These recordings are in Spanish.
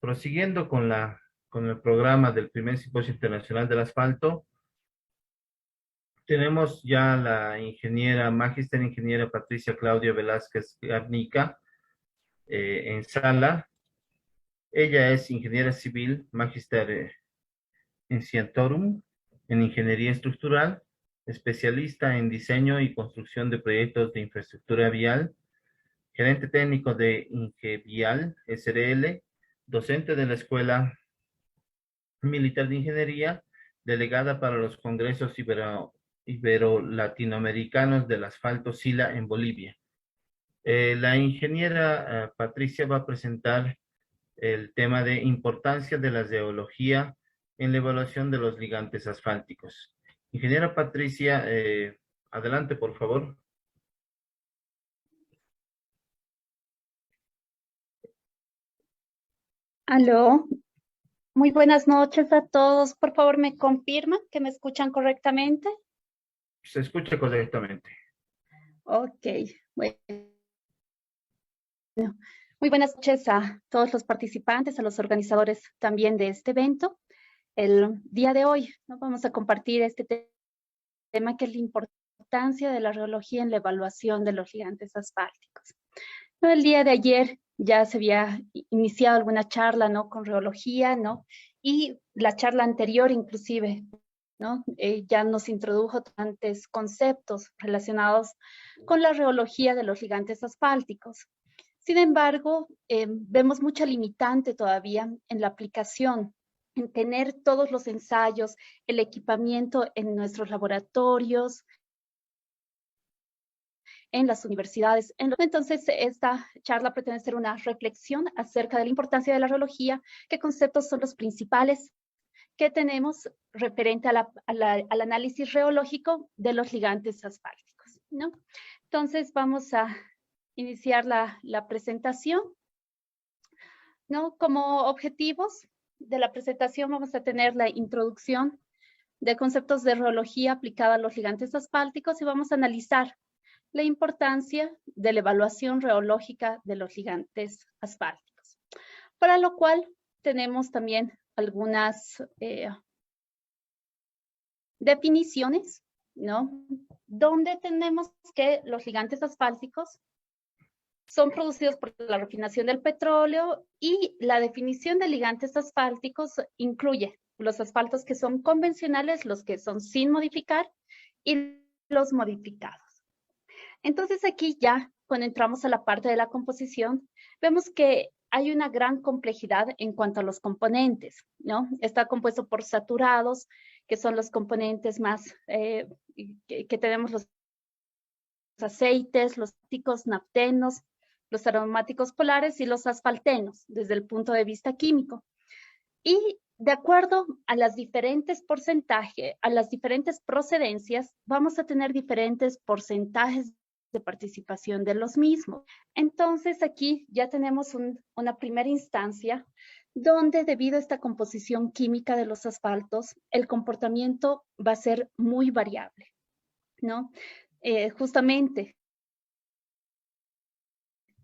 Prosiguiendo con el programa del primer Simposio Internacional del Asfalto, tenemos ya la magíster ingeniera Patricia Claudia Velázquez Garnica en sala. Ella es ingeniera civil, magíster en Scientorum, en ingeniería estructural, especialista en diseño y construcción de proyectos de infraestructura vial, gerente técnico de Ingevial SRL, docente de la Escuela Militar de Ingeniería, delegada para los Congresos Ibero-Latinoamericanos del Asfalto SILA en Bolivia. La ingeniera Patricia va a presentar el tema de importancia de la geología en la evaluación de los ligantes asfálticos. Ingeniera Patricia, adelante, por favor. Aló, muy buenas noches a todos. Por favor, ¿me confirman que me escuchan correctamente? Se escucha correctamente. Ok, bueno. Muy buenas noches a todos los participantes, a los organizadores también de este evento. El día de hoy vamos a compartir este tema que es la importancia de la rheología en la evaluación de los ligantes asfálticos. El día de ayer ya se había iniciado alguna charla, ¿no? Con rheología, ¿no? Y la charla anterior inclusive, ¿no? Ya nos introdujo tantos conceptos relacionados con la rheología de los ligantes asfálticos. Sin embargo, vemos mucha limitante todavía en la aplicación, en tener todos los ensayos, el equipamiento en nuestros laboratorios, en las universidades. Entonces, esta charla pretende ser una reflexión acerca de la importancia de la rheología, qué conceptos son los principales que tenemos referente al análisis reológico de los ligantes asfálticos, ¿no? Entonces, vamos a iniciar la presentación, ¿no? Como objetivos de la presentación vamos a tener la introducción de conceptos de reología aplicada a los ligantes asfálticos y vamos a analizar la importancia de la evaluación reológica de los ligantes asfálticos. Para lo cual tenemos también algunas definiciones, ¿no? Donde tenemos que los ligantes asfálticos son producidos por la refinación del petróleo y la definición de ligantes asfálticos incluye los asfaltos que son convencionales, los que son sin modificar y los modificados. Entonces aquí ya, cuando entramos a la parte de la composición, vemos que hay una gran complejidad en cuanto a los componentes, ¿no? Está compuesto por saturados, que son los componentes más que tenemos los aceites, los ticos naftenos, los aromáticos polares y los asfaltenos, desde el punto de vista químico. Y de acuerdo a las diferentes porcentajes, a las diferentes procedencias, vamos a tener diferentes porcentajes de participación de los mismos. Entonces aquí ya tenemos una primera instancia donde debido a esta composición química de los asfaltos, el comportamiento va a ser muy variable, ¿no? Justamente,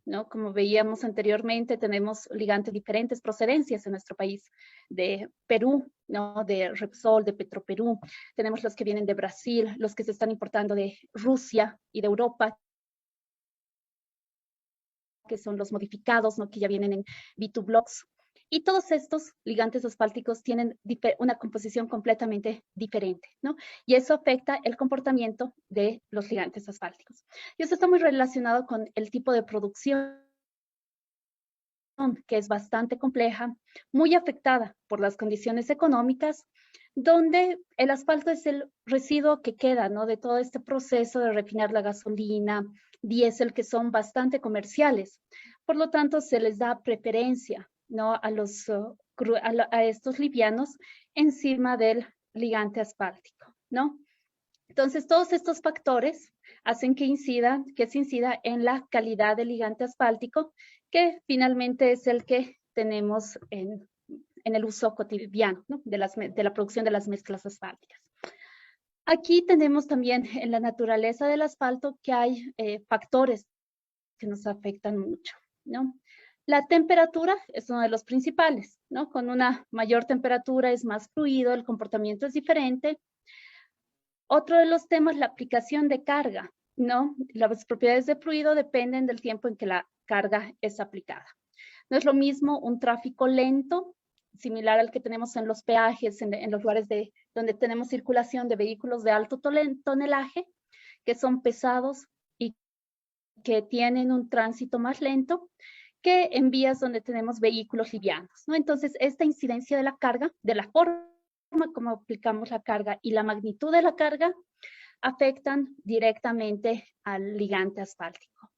¿no? Como veíamos anteriormente, tenemos ligantes de diferentes procedencias en nuestro país, de Perú, ¿no? De Repsol, de Petroperú, tenemos los que vienen de Brasil, los que se están importando de Rusia y de Europa, que son los modificados, ¿no? Que ya vienen en B2Blocks. Y todos estos ligantes asfálticos tienen una composición completamente diferente, ¿no? Y eso afecta el comportamiento de los ligantes asfálticos. Y eso está muy relacionado con el tipo de producción, que es bastante compleja, muy afectada por las condiciones económicas, donde el asfalto es el residuo que queda, ¿no? De todo este proceso de refinar la gasolina, diésel, que son bastante comerciales. Por lo tanto, se les da preferencia, ¿no? A estos livianos encima del ligante asfáltico, ¿no? Entonces, todos estos factores hacen que se incida en la calidad del ligante asfáltico, que finalmente es el que tenemos en el uso cotidiano, ¿no? de la producción de las mezclas asfálticas. Aquí tenemos también en la naturaleza del asfalto que hay factores que nos afectan mucho, ¿no? La temperatura es uno de los principales, ¿no? Con una mayor temperatura es más fluido, el comportamiento es diferente. Otro de los temas, la aplicación de carga, ¿no? Las propiedades de fluido dependen del tiempo en que la carga es aplicada. No es lo mismo un tráfico lento, similar al que tenemos en los peajes, en los lugares donde tenemos circulación de vehículos de alto tonelaje, que son pesados y que tienen un tránsito más lento, que en vías donde tenemos vehículos livianos, ¿no? Entonces, esta incidencia de la carga, de la forma como aplicamos la carga y la magnitud de la carga, afectan directamente al ligante asfáltico.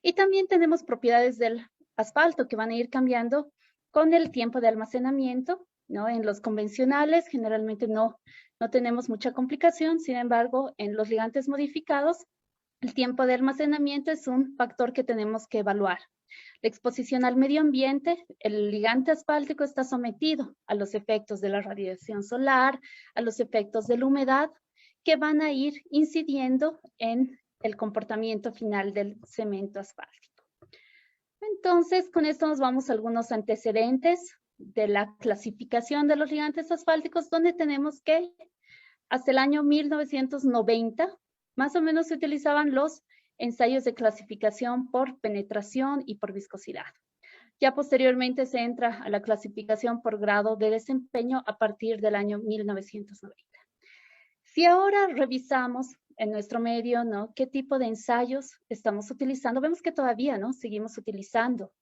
Y también tenemos propiedades del asfalto que van a ir cambiando con el tiempo de almacenamiento, ¿no? En los convencionales generalmente no tenemos mucha complicación, sin embargo, en los ligantes modificados, el tiempo de almacenamiento es un factor que tenemos que evaluar. La exposición al medio ambiente, el ligante asfáltico está sometido a los efectos de la radiación solar, a los efectos de la humedad, que van a ir incidiendo en el comportamiento final del cemento asfáltico. Entonces, con esto nos vamos a algunos antecedentes de la clasificación de los ligantes asfálticos, donde tenemos que hasta el año 1990, más o menos se utilizaban los ensayos de clasificación por penetración y por viscosidad. Ya posteriormente se entra a la clasificación por grado de desempeño a partir del año 1990. Si ahora revisamos en nuestro medio, ¿no?, qué tipo de ensayos estamos utilizando, vemos que todavía, ¿no?, seguimos utilizando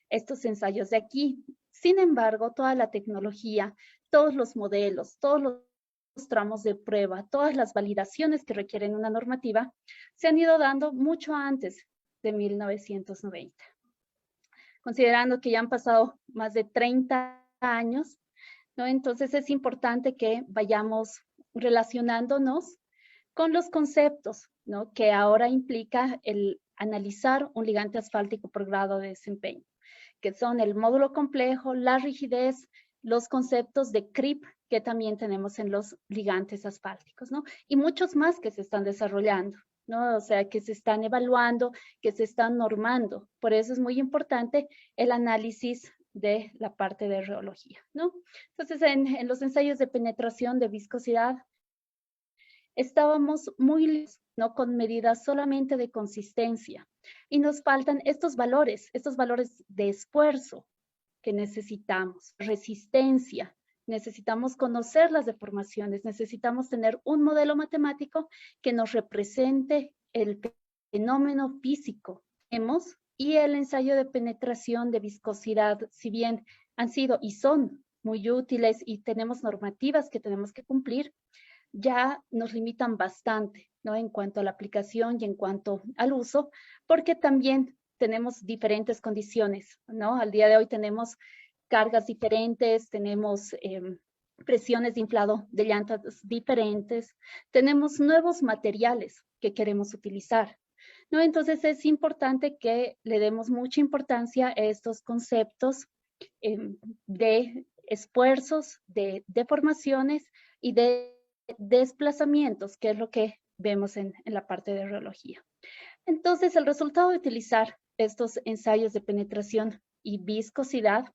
estos ensayos de aquí. Sin embargo, toda la tecnología, todos los modelos, todos los tramos de prueba, todas las validaciones que requieren una normativa, se han ido dando mucho antes de 1990. Considerando que ya han pasado más de 30 años, ¿no? Entonces es importante que vayamos relacionándonos con los conceptos, ¿no?, que ahora implica el analizar un ligante asfáltico por grado de desempeño, que son el módulo complejo, la rigidez, los conceptos de CRIP que también tenemos en los ligantes asfálticos, ¿no? Y muchos más que se están desarrollando, ¿no? O sea, que se están evaluando, que se están normando. Por eso es muy importante el análisis de la parte de rheología, ¿no? Entonces, en los ensayos de penetración de viscosidad, estábamos muy, ¿no?, con medidas solamente de consistencia y nos faltan estos valores de esfuerzo que necesitamos, resistencia, necesitamos conocer las deformaciones, necesitamos tener un modelo matemático que nos represente el fenómeno físico. Y el ensayo de penetración de viscosidad, si bien han sido y son muy útiles y tenemos normativas que tenemos que cumplir, ya nos limitan bastante, ¿no?, en cuanto a la aplicación y en cuanto al uso, porque también tenemos diferentes condiciones, ¿no? Al día de hoy tenemos cargas diferentes, tenemos presiones de inflado de llantas diferentes, tenemos nuevos materiales que queremos utilizar, ¿no? Entonces es importante que le demos mucha importancia a estos conceptos de esfuerzos, de deformaciones y de desplazamientos, que es lo que vemos en la parte de rheología. Entonces, el resultado de utilizar estos ensayos de penetración y viscosidad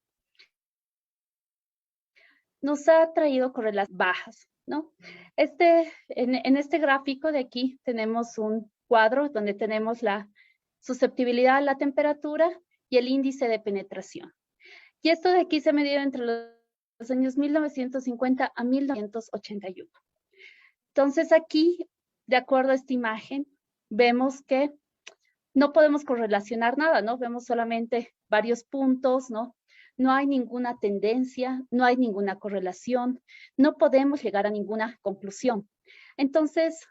nos ha traído correlaciones bajas, ¿no? En este gráfico de aquí tenemos un cuadro donde tenemos la susceptibilidad a la temperatura y el índice de penetración. Y esto de aquí se midió entre los años 1950 a 1981. Entonces aquí, de acuerdo a esta imagen, vemos que no podemos correlacionar nada, ¿no? Vemos solamente varios puntos, ¿no? No hay ninguna tendencia, no hay ninguna correlación, no podemos llegar a ninguna conclusión. Entonces,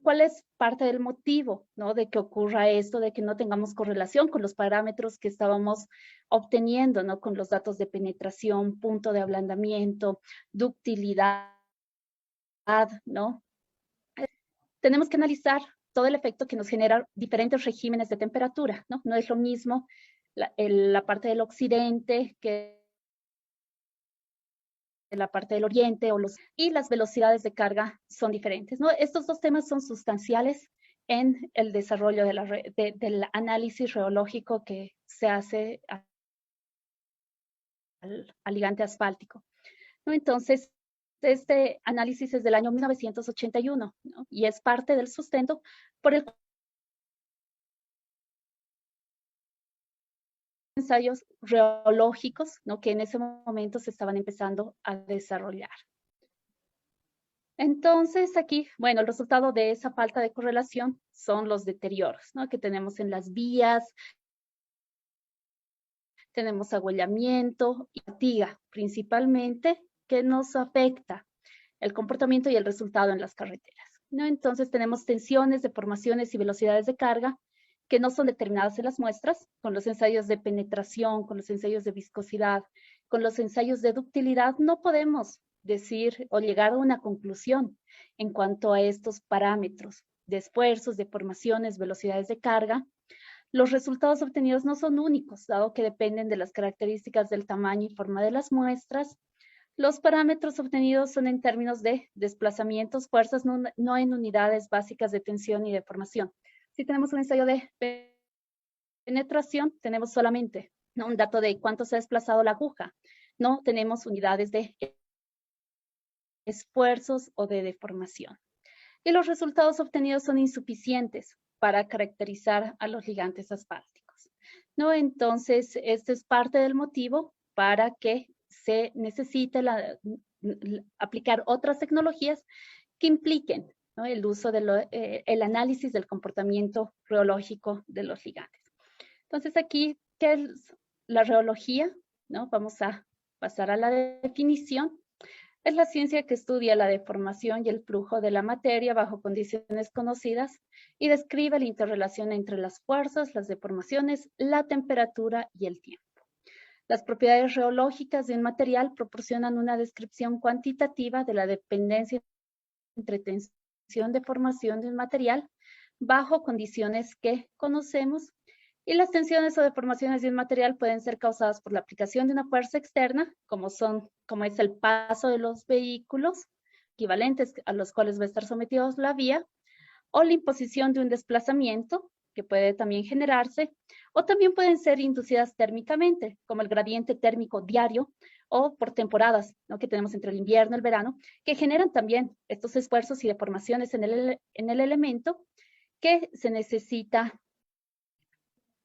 ¿cuál es parte del motivo, ¿no?, de que ocurra esto, de que no tengamos correlación con los parámetros que estábamos obteniendo, ¿no?, con los datos de penetración, punto de ablandamiento, ductilidad, ¿no? Tenemos que analizar todo el efecto que nos generan diferentes regímenes de temperatura, ¿no? No es lo mismo la parte del occidente que la parte del oriente, y las velocidades de carga son diferentes, ¿no? Estos dos temas son sustanciales en el desarrollo del análisis reológico que se hace al ligante asfáltico, ¿no? Entonces, este análisis es del año 1981, ¿no? Y es parte del sustento por el ensayos reológicos, ¿no? Que en ese momento se estaban empezando a desarrollar. Entonces, aquí, bueno, el resultado de esa falta de correlación son los deterioros, ¿no? Que tenemos en las vías, tenemos agüellamiento y fatiga, principalmente, que nos afecta el comportamiento y el resultado en las carreteras, ¿no? Entonces, tenemos tensiones, deformaciones y velocidades de carga que no son determinadas en las muestras, con los ensayos de penetración, con los ensayos de viscosidad, con los ensayos de ductilidad, no podemos decir o llegar a una conclusión en cuanto a estos parámetros de esfuerzos, deformaciones, velocidades de carga. Los resultados obtenidos no son únicos, dado que dependen de las características del tamaño y forma de las muestras. Los parámetros obtenidos son en términos de desplazamientos, fuerzas, no en unidades básicas de tensión y deformación. Si tenemos un ensayo de penetración, tenemos solamente, ¿no?, un dato de cuánto se ha desplazado la aguja. No tenemos unidades de esfuerzos o de deformación. Y los resultados obtenidos son insuficientes para caracterizar a los ligantes asfálticos, ¿no? Entonces, este es parte del motivo para que se necesite aplicar otras tecnologías que impliquen, ¿no?, el uso el análisis del comportamiento reológico de los ligantes. Entonces, aquí, ¿qué es la reología? ¿No? Vamos a pasar a la definición. Es la ciencia que estudia la deformación y el flujo de la materia bajo condiciones conocidas y describe la interrelación entre las fuerzas, las deformaciones, la temperatura y el tiempo. Las propiedades reológicas de un material proporcionan una descripción cuantitativa de la dependencia entre tensión, deformación de un material bajo condiciones que conocemos, y las tensiones o deformaciones de un material pueden ser causadas por la aplicación de una fuerza externa, como es el paso de los vehículos, equivalentes a los cuales va a estar sometidos la vía, o la imposición de un desplazamiento, que puede también generarse, o también pueden ser inducidas térmicamente, como el gradiente térmico diario, o por temporadas, ¿no?, que tenemos entre el invierno y el verano, que generan también estos esfuerzos y deformaciones en el elemento que se necesita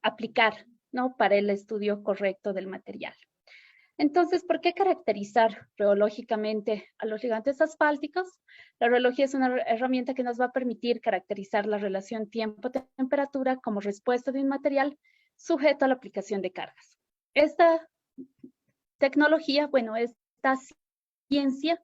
aplicar, ¿no?, para el estudio correcto del material. Entonces, ¿por qué caracterizar reológicamente a los ligantes asfálticos? La reología es una herramienta que nos va a permitir caracterizar la relación tiempo-temperatura como respuesta de un material sujeto a la aplicación de cargas. Esta tecnología, bueno, esta ciencia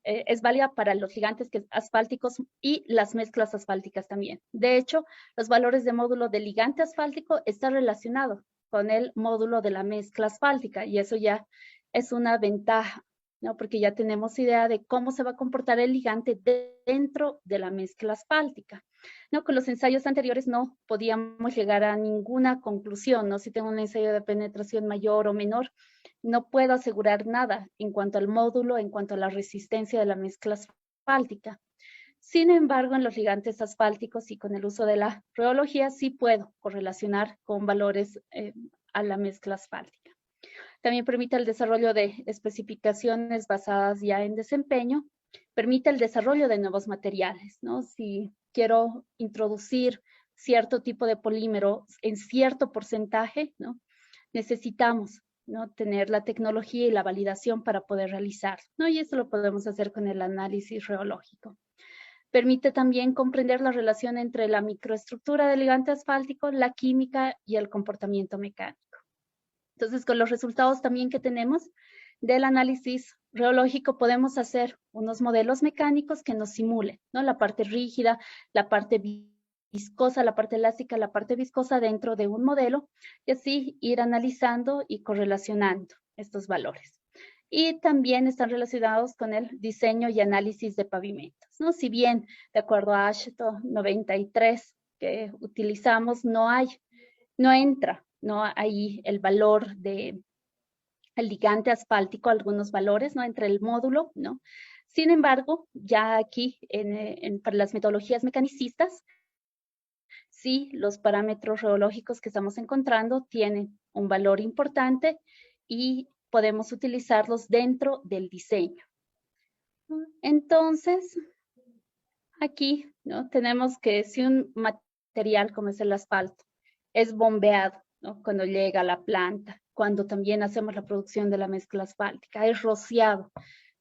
es válida para los ligantes asfálticos y las mezclas asfálticas también. De hecho, los valores de módulo del ligante asfáltico están relacionados con el módulo de la mezcla asfáltica, y eso ya es una ventaja, ¿no?, porque ya tenemos idea de cómo se va a comportar el ligante dentro de la mezcla asfáltica, ¿no? Con los ensayos anteriores no podíamos llegar a ninguna conclusión, ¿no? Si tengo un ensayo de penetración mayor o menor, no puedo asegurar nada en cuanto al módulo, en cuanto a la resistencia de la mezcla asfáltica. Sin embargo, en los ligantes asfálticos y con el uso de la reología sí puedo correlacionar con valores a la mezcla asfáltica. También permite el desarrollo de especificaciones basadas ya en desempeño, permite el desarrollo de nuevos materiales, ¿no? Si quiero introducir cierto tipo de polímero en cierto porcentaje, ¿no?, necesitamos, ¿no?, tener la tecnología y la validación para poder realizar, ¿no? Y eso lo podemos hacer con el análisis reológico. Permite también comprender la relación entre la microestructura del ligante asfáltico, la química y el comportamiento mecánico. Entonces, con los resultados también que tenemos del análisis reológico, podemos hacer unos modelos mecánicos que nos simulen, ¿no?, la parte rígida, la parte viscosa, la parte elástica, la parte viscosa dentro de un modelo, y así ir analizando y correlacionando estos valores. Y también están relacionados con el diseño y análisis de pavimentos, ¿no? Si bien, de acuerdo a AASHTO 93 que utilizamos, no entra, ¿no?, ahí el valor de el ligante asfáltico, algunos valores, ¿no?, entre el módulo, ¿no? Sin embargo, ya aquí para las metodologías mecanicistas, sí, los parámetros reológicos que estamos encontrando tienen un valor importante y podemos utilizarlos dentro del diseño. Entonces, aquí, ¿no? Tenemos que si un material como es el asfalto es bombeado, ¿no? Cuando llega a la planta, cuando también hacemos la producción de la mezcla asfáltica, es rociado,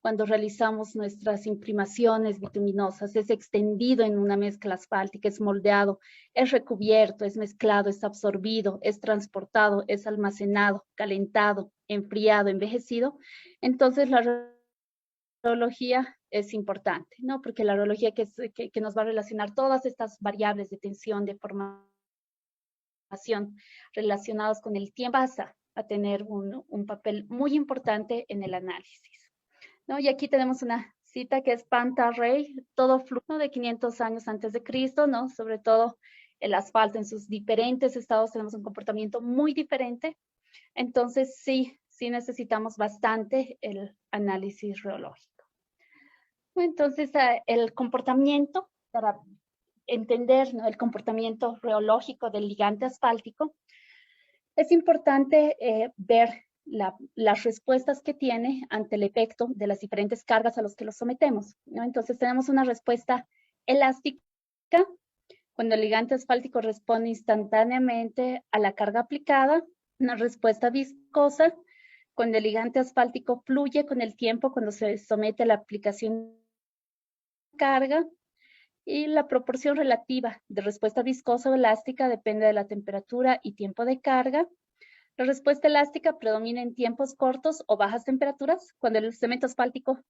cuando realizamos nuestras imprimaciones bituminosas, es extendido en una mezcla asfáltica, es moldeado, es recubierto, es mezclado, es absorbido, es transportado, es almacenado, calentado, enfriado, envejecido. Entonces la reología es importante, ¿no? Porque la reología que nos va a relacionar todas estas variables de tensión, de formación relacionados con el tiempo pasa a tener un papel muy importante en el análisis, ¿no? Y aquí tenemos una cita que es Panta-Rey, todo flujo de 500 años antes de Cristo, ¿no? Sobre todo el asfalto en sus diferentes estados tenemos un comportamiento muy diferente. Entonces sí necesitamos bastante el análisis reológico. Entonces el comportamiento, para entender, ¿no?, el comportamiento reológico del ligante asfáltico, es importante ver las respuestas que tiene ante el efecto de las diferentes cargas a los que los sometemos, ¿no? Entonces tenemos una respuesta elástica cuando el ligante asfáltico responde instantáneamente a la carga aplicada, una respuesta viscosa cuando el ligante asfáltico fluye con el tiempo cuando se somete a la aplicación de carga, y la proporción relativa de respuesta viscosa o elástica depende de la temperatura y tiempo de carga. La respuesta elástica predomina en tiempos cortos o bajas temperaturas. Cuando el cemento asfáltico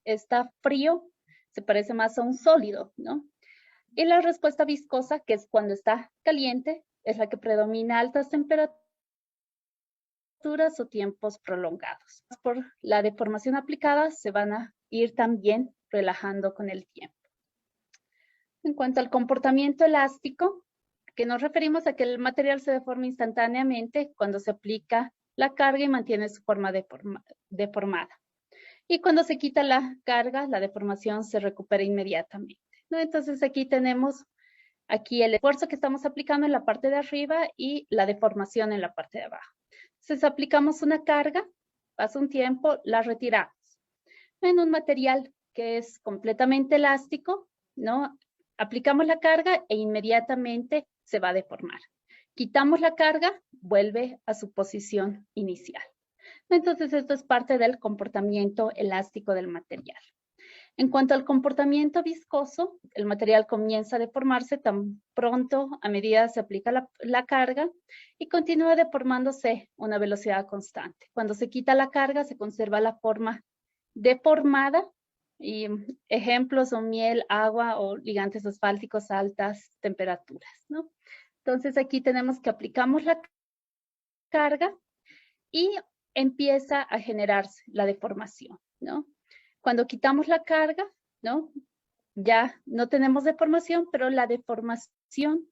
está frío, se parece más a un sólido, ¿no? Y la respuesta viscosa, que es cuando está caliente, es la que predomina a altas temperaturas o tiempos prolongados. Por la deformación aplicada, se van a ir también relajando con el tiempo. En cuanto al comportamiento elástico, que nos referimos a que el material se deforma instantáneamente cuando se aplica la carga y mantiene su forma deformada. Y cuando se quita la carga, la deformación se recupera inmediatamente, ¿no? Entonces aquí tenemos el esfuerzo que estamos aplicando en la parte de arriba y la deformación en la parte de abajo. Entonces aplicamos una carga, pasa un tiempo, la retiramos. En un material que es completamente elástico, ¿no?, aplicamos la carga e inmediatamente se va a deformar. Quitamos la carga, vuelve a su posición inicial. Entonces, esto es parte del comportamiento elástico del material. En cuanto al comportamiento viscoso, el material comienza a deformarse tan pronto a medida que se aplica la carga y continúa deformándose a una velocidad constante. Cuando se quita la carga, se conserva la forma deformada. Y ejemplos son miel, agua o ligantes asfálticos a altas temperaturas, ¿no? Entonces aquí tenemos que aplicamos la carga y empieza a generarse la deformación, ¿no? Cuando quitamos la carga, ¿no?, ya no tenemos deformación, pero la deformación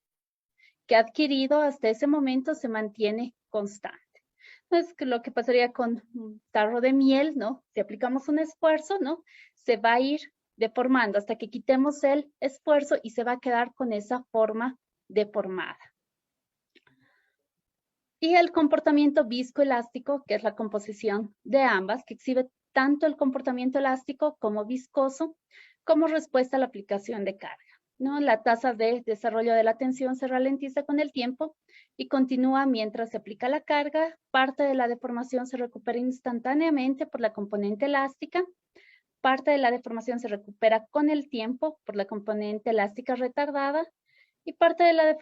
que ha adquirido hasta ese momento se mantiene constante. Es lo que pasaría con un tarro de miel, ¿no? Si aplicamos un esfuerzo, ¿no?, se va a ir deformando hasta que quitemos el esfuerzo y se va a quedar con esa forma deformada. Y el comportamiento viscoelástico, que es la composición de ambas, que exhibe tanto el comportamiento elástico como viscoso, como respuesta a la aplicación de carga, ¿no? La tasa de desarrollo de la tensión se ralentiza con el tiempo y continúa mientras se aplica la carga. Parte de la deformación se recupera instantáneamente por la componente elástica. Parte de la deformación se recupera con el tiempo por la componente elástica retardada y parte de la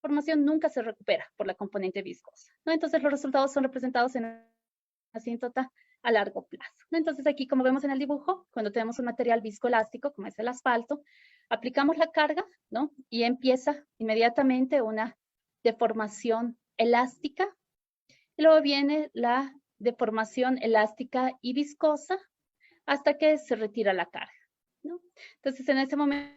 deformación nunca se recupera por la componente viscosa, ¿no? Entonces los resultados son representados en una asíntota a largo plazo, ¿no? Entonces aquí, como vemos en el dibujo, cuando tenemos un material viscoelástico, como es el asfalto, aplicamos la carga, ¿no?, y empieza inmediatamente una deformación elástica, y luego viene la deformación elástica y viscosa hasta que se retira la carga, ¿no? Entonces en ese momento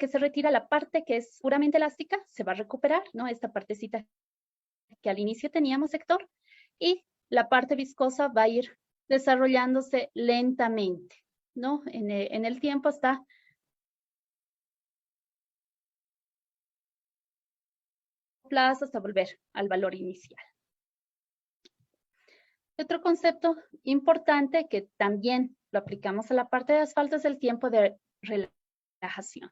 que se retira la parte que es puramente elástica, se va a recuperar, ¿no?, esta partecita que al inicio teníamos, sector, y la parte viscosa va a ir desarrollándose lentamente, ¿no? En el tiempo está plazo hasta volver al valor inicial. Otro concepto importante que también lo aplicamos a la parte de asfalto es el tiempo de relajación.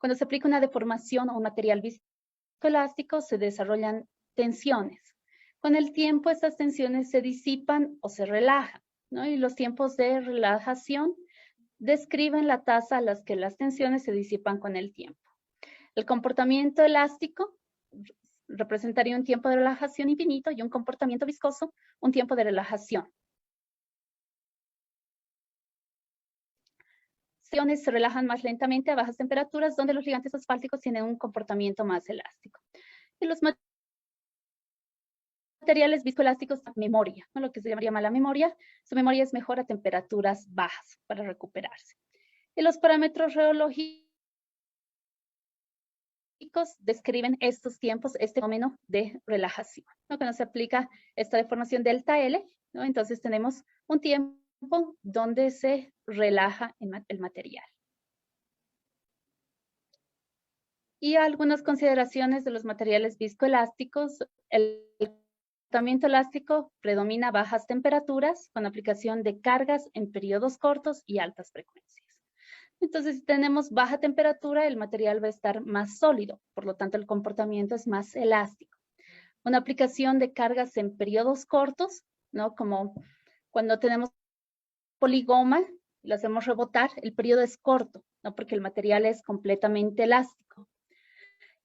Cuando se aplica una deformación o un material viscoelástico, se desarrollan tensiones. Con el tiempo, estas tensiones se disipan o se relajan, ¿no? Y los tiempos de relajación describen la tasa a la que las tensiones se disipan con el tiempo. El comportamiento elástico representaría un tiempo de relajación infinito y un comportamiento viscoso, un tiempo de relajación. Se relajan más lentamente a bajas temperaturas, donde los ligantes asfálticos tienen un comportamiento más elástico. Y los materiales viscoelásticos, memoria, ¿no? Lo que se llamaría mala memoria, su memoria es mejor a temperaturas bajas para recuperarse. Y los parámetros reológicos describen estos tiempos, este fenómeno de relajación, ¿no? Cuando se aplica esta deformación delta L, ¿no? Entonces tenemos un tiempo donde se relaja el material. Y algunas consideraciones de los materiales viscoelásticos. El comportamiento elástico predomina a bajas temperaturas con aplicación de cargas en periodos cortos y altas frecuencias. Entonces, si tenemos baja temperatura, el material va a estar más sólido, por lo tanto el comportamiento es más elástico. Una aplicación de cargas en periodos cortos, ¿no? Como cuando tenemos poligoma, lo hacemos rebotar, el periodo es corto, ¿no? Porque el material es completamente elástico.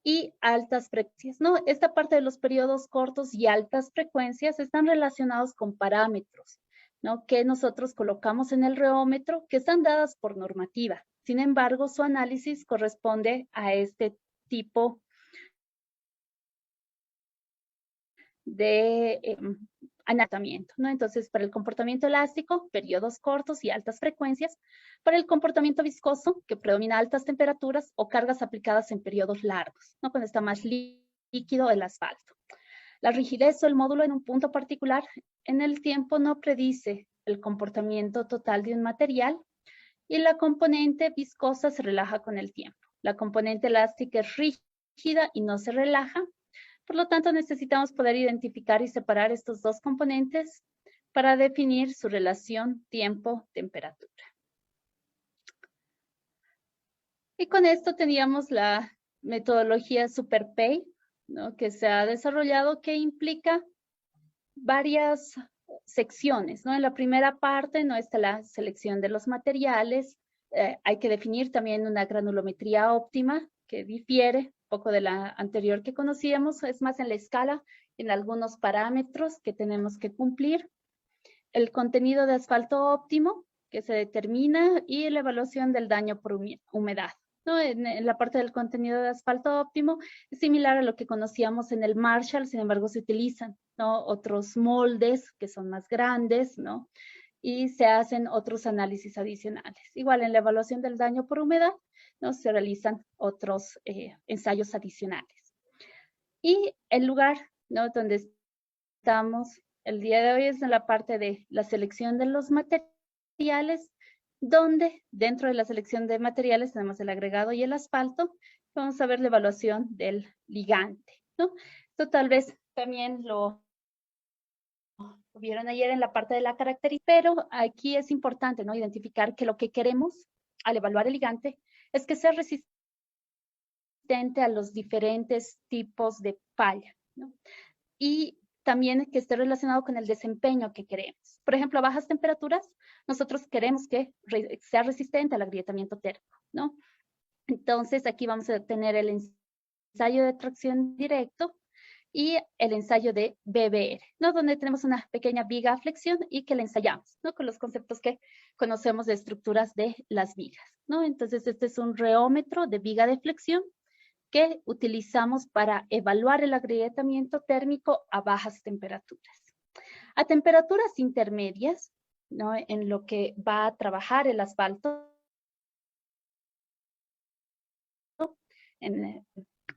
Y altas frecuencias, ¿no? Esta parte de los periodos cortos y altas frecuencias están relacionados con parámetros, ¿no? Que nosotros colocamos en el reómetro, que están dadas por normativa. Sin embargo, su análisis corresponde a este tipo de anatamiento, ¿no? Entonces, para el comportamiento elástico, periodos cortos y altas frecuencias. Para el comportamiento viscoso, que predomina altas temperaturas o cargas aplicadas en periodos largos, ¿no? Cuando está más líquido el asfalto. La rigidez o el módulo en un punto particular en el tiempo no predice el comportamiento total de un material, y la componente viscosa se relaja con el tiempo. La componente elástica es rígida y no se relaja. Por lo tanto, necesitamos poder identificar y separar estos dos componentes para definir su relación tiempo-temperatura. Y con esto teníamos la metodología SuperPay, ¿no? Que se ha desarrollado, que implica varias secciones, ¿no? En la primera parte no está la selección de los materiales. Hay que definir también una granulometría óptima que difiere un poco de la anterior que conocíamos, es más en la escala, en algunos parámetros que tenemos que cumplir. El contenido de asfalto óptimo que se determina y la evaluación del daño por humedad, ¿no? En la parte del contenido de asfalto óptimo es similar a lo que conocíamos en el Marshall, sin embargo se utilizan, ¿no? Otros moldes que son más grandes, ¿no? Y se hacen otros análisis adicionales. Igual en la evaluación del daño por humedad, ¿no? Se realizan otros ensayos adicionales. Y el lugar, ¿no? Donde estamos el día de hoy es en la parte de la selección de los materiales, donde dentro de la selección de materiales tenemos el agregado y el asfalto. Vamos a ver la evaluación del ligante, ¿no? Esto tal vez también lo vieron ayer en la parte de la característica, pero aquí es importante, ¿no? Identificar que lo que queremos al evaluar el ligante es que sea resistente a los diferentes tipos de falla, ¿no? Y también que esté relacionado con el desempeño que queremos. Por ejemplo, a bajas temperaturas, nosotros queremos que sea resistente al agrietamiento térmico, ¿no? Entonces, aquí vamos a tener el ensayo de tracción directo y el ensayo de BBR, ¿no? Donde tenemos una pequeña viga a flexión y que la ensayamos, ¿no? Con los conceptos que conocemos de estructuras de las vigas, ¿no? Entonces, este es un reómetro de viga de flexión que utilizamos para evaluar el agrietamiento térmico a bajas temperaturas. A temperaturas intermedias, ¿no? En lo que va a trabajar el asfalto,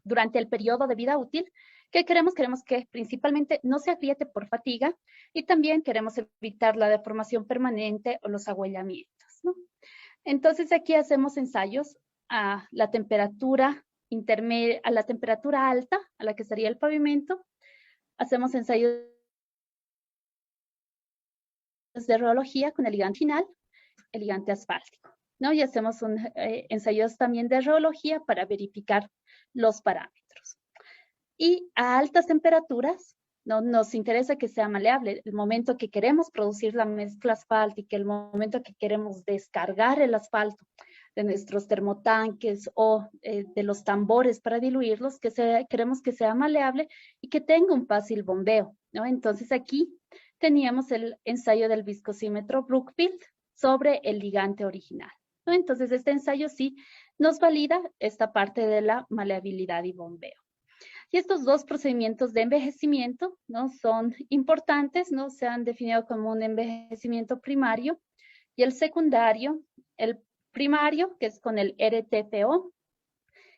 durante el periodo de vida útil, ¿Qué queremos? Queremos que principalmente no se agriete por fatiga y también queremos evitar la deformación permanente o los agüellamientos, ¿no? Entonces aquí hacemos ensayos a la temperatura intermedia, a la temperatura alta, a la que sería el pavimento. Hacemos ensayos de rheología con el ligante final, el ligante asfáltico, ¿no? Y hacemos ensayos también de rheología para verificar los parámetros. Y a altas temperaturas, ¿no? Nos interesa que sea maleable. El momento que queremos producir la mezcla asfáltica, el momento que queremos descargar el asfalto de nuestros termotanques o de los tambores para diluirlos, queremos que sea maleable y que tenga un fácil bombeo, ¿no? Entonces aquí teníamos el ensayo del viscosímetro Brookfield sobre el ligante original, ¿no? Entonces este ensayo sí nos valida esta parte de la maleabilidad y bombeo. Y estos dos procedimientos de envejecimiento, ¿no? Son importantes, ¿no? Se han definido como un envejecimiento primario y el secundario. El primario, que es con el RTPO,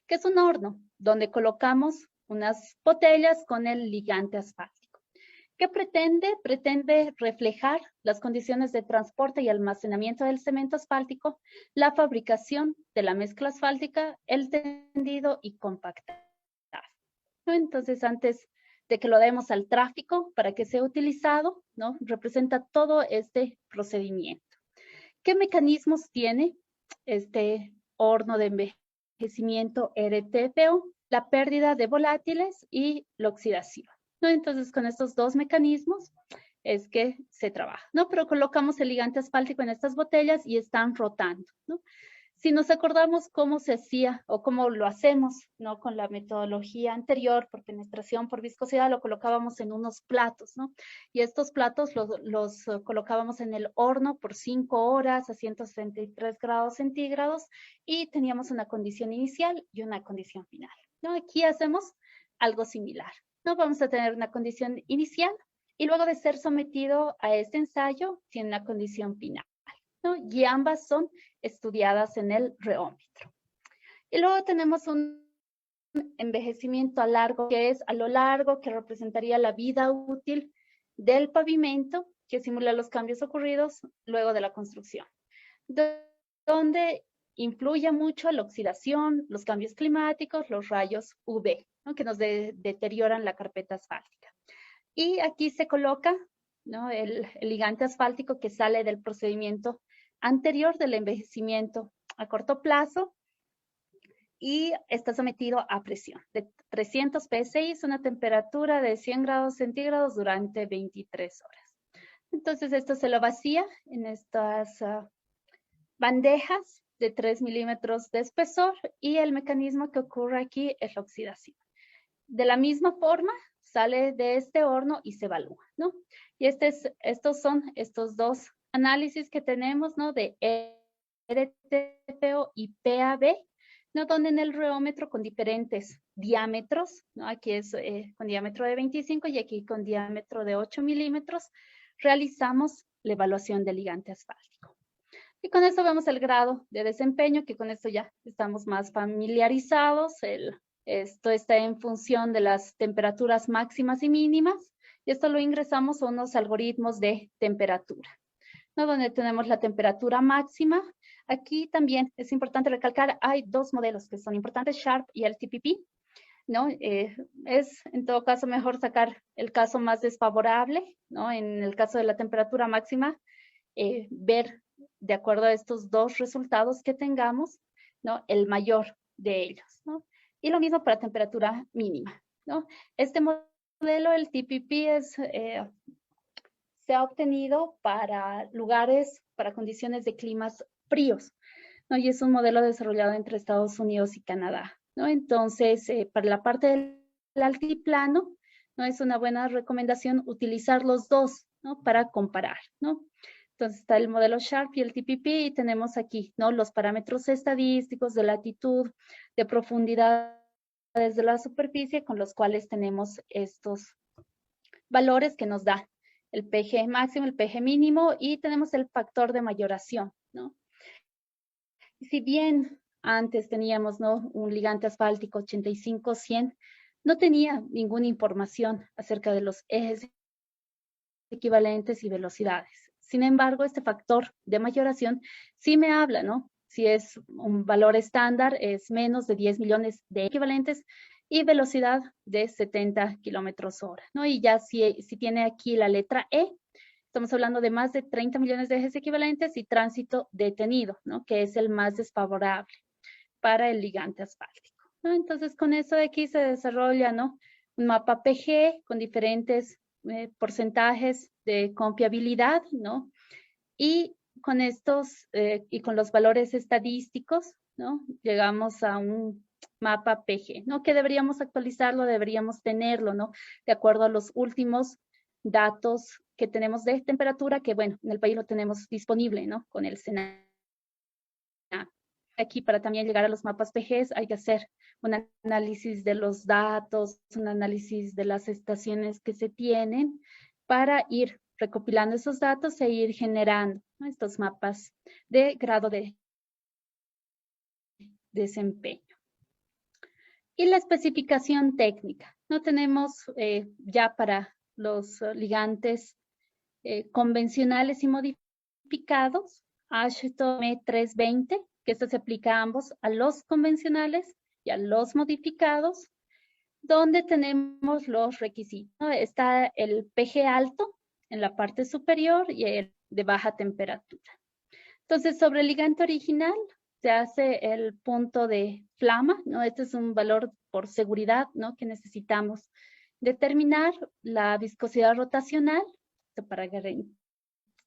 que es un horno donde colocamos unas botellas con el ligante asfáltico. ¿Qué pretende? Pretende reflejar las condiciones de transporte y almacenamiento del cemento asfáltico, la fabricación de la mezcla asfáltica, el tendido y compactar, ¿no? Entonces, antes de que lo demos al tráfico para que sea utilizado, ¿no? Representa todo este procedimiento. ¿Qué mecanismos tiene este horno de envejecimiento RTPO? La pérdida de volátiles y la oxidación, ¿no? Entonces, con estos dos mecanismos es que se trabaja, ¿no? Pero colocamos el ligante asfáltico en estas botellas y están rotando, ¿no? Si nos acordamos cómo se hacía o cómo lo hacemos, ¿no? Con la metodología anterior, por penetración, por viscosidad, lo colocábamos en unos platos, ¿no? Y estos platos los colocábamos en el horno por 5 horas a 163 grados centígrados y teníamos una condición inicial y una condición final, ¿no? Aquí hacemos algo similar, ¿no? Vamos a tener una condición inicial y luego de ser sometido a este ensayo, tiene una condición final, ¿no? Y ambas son estudiadas en el rheómetro. Y luego tenemos un envejecimiento a largo, que es a lo largo, que representaría la vida útil del pavimento, que simula los cambios ocurridos luego de la construcción, donde influye mucho la oxidación, los cambios climáticos, los rayos UV, ¿no? Que nos deterioran la carpeta asfáltica. Y aquí se coloca, ¿no? el ligante asfáltico que sale del procedimiento anterior del envejecimiento a corto plazo y está sometido a presión de 300 psi, una temperatura de 100 grados centígrados durante 23 horas. Entonces esto se lo vacía en estas bandejas de 3 milímetros de espesor y el mecanismo que ocurre aquí es la oxidación. De la misma forma, sale de este horno y se evalúa, ¿no? Y estos son estos dos análisis que tenemos, ¿no? De RTPO y PAB, ¿no? Donde en el rheómetro con diferentes diámetros, ¿no? Aquí es con diámetro de 25 y aquí con diámetro de 8 milímetros, realizamos la evaluación del ligante asfáltico. Y con esto vemos el grado de desempeño, que con esto ya estamos más familiarizados. Esto está en función de las temperaturas máximas y mínimas. Y esto lo ingresamos a unos algoritmos de temperatura, ¿no? Donde tenemos la temperatura máxima. Aquí también es importante recalcar, hay dos modelos que son importantes, Sharp y el TPP, ¿no? Es en todo caso mejor sacar el caso más desfavorable, ¿no? En el caso de la temperatura máxima, ver de acuerdo a estos dos resultados que tengamos, ¿no? El mayor de ellos, ¿no? Y lo mismo para temperatura mínima, ¿no? Este modelo, el TPP, se ha obtenido para lugares, para condiciones de climas fríos, ¿no? Y es un modelo desarrollado entre Estados Unidos y Canadá, ¿no? Entonces, para la parte del altiplano, ¿no? Es una buena recomendación utilizar los dos, ¿no? Para comparar, ¿no? Entonces está el modelo Sharp y el TPP y tenemos aquí, ¿no? Los parámetros estadísticos de latitud, de profundidad desde la superficie con los cuales tenemos estos valores que nos da el PG máximo, el PG mínimo y tenemos el factor de mayoración, ¿no? Si bien antes teníamos, ¿no? Un ligante asfáltico 85-100, no tenía ninguna información acerca de los ejes equivalentes y velocidades. Sin embargo, este factor de mayoración sí me habla, ¿no? Si es un valor estándar, es menos de 10 millones de equivalentes y velocidad de 70 kilómetros hora, ¿no? Y ya si tiene aquí la letra E, estamos hablando de más de 30 millones de ejes equivalentes y tránsito detenido, ¿no? Que es el más desfavorable para el ligante asfáltico, ¿no? Entonces, con eso de aquí se desarrolla, ¿no? Un mapa PG con diferentes porcentajes de confiabilidad, ¿no? Y con estos, y con los valores estadísticos, ¿no? Llegamos a un mapa PG, ¿no? Que deberíamos actualizarlo, deberíamos tenerlo, ¿no? De acuerdo a los últimos datos que tenemos de temperatura, que bueno, en el país lo tenemos disponible, ¿no? Con el SENA. Aquí para también llegar a los mapas PGs hay que hacer un análisis de los datos, un análisis de las estaciones que se tienen para ir recopilando esos datos e ir generando, ¿no? Estos mapas de grado de desempeño. Y la especificación técnica. No tenemos ya para los ligantes convencionales y modificados, AASHTO M320, que esto se aplica a ambos, a los convencionales y a los modificados, donde tenemos los requisitos, ¿no? Está el PG alto en la parte superior y el de baja temperatura. Entonces, sobre el ligante original se hace el punto de flama, ¿no? Este es un valor por seguridad, ¿no? Que necesitamos determinar la viscosidad rotacional para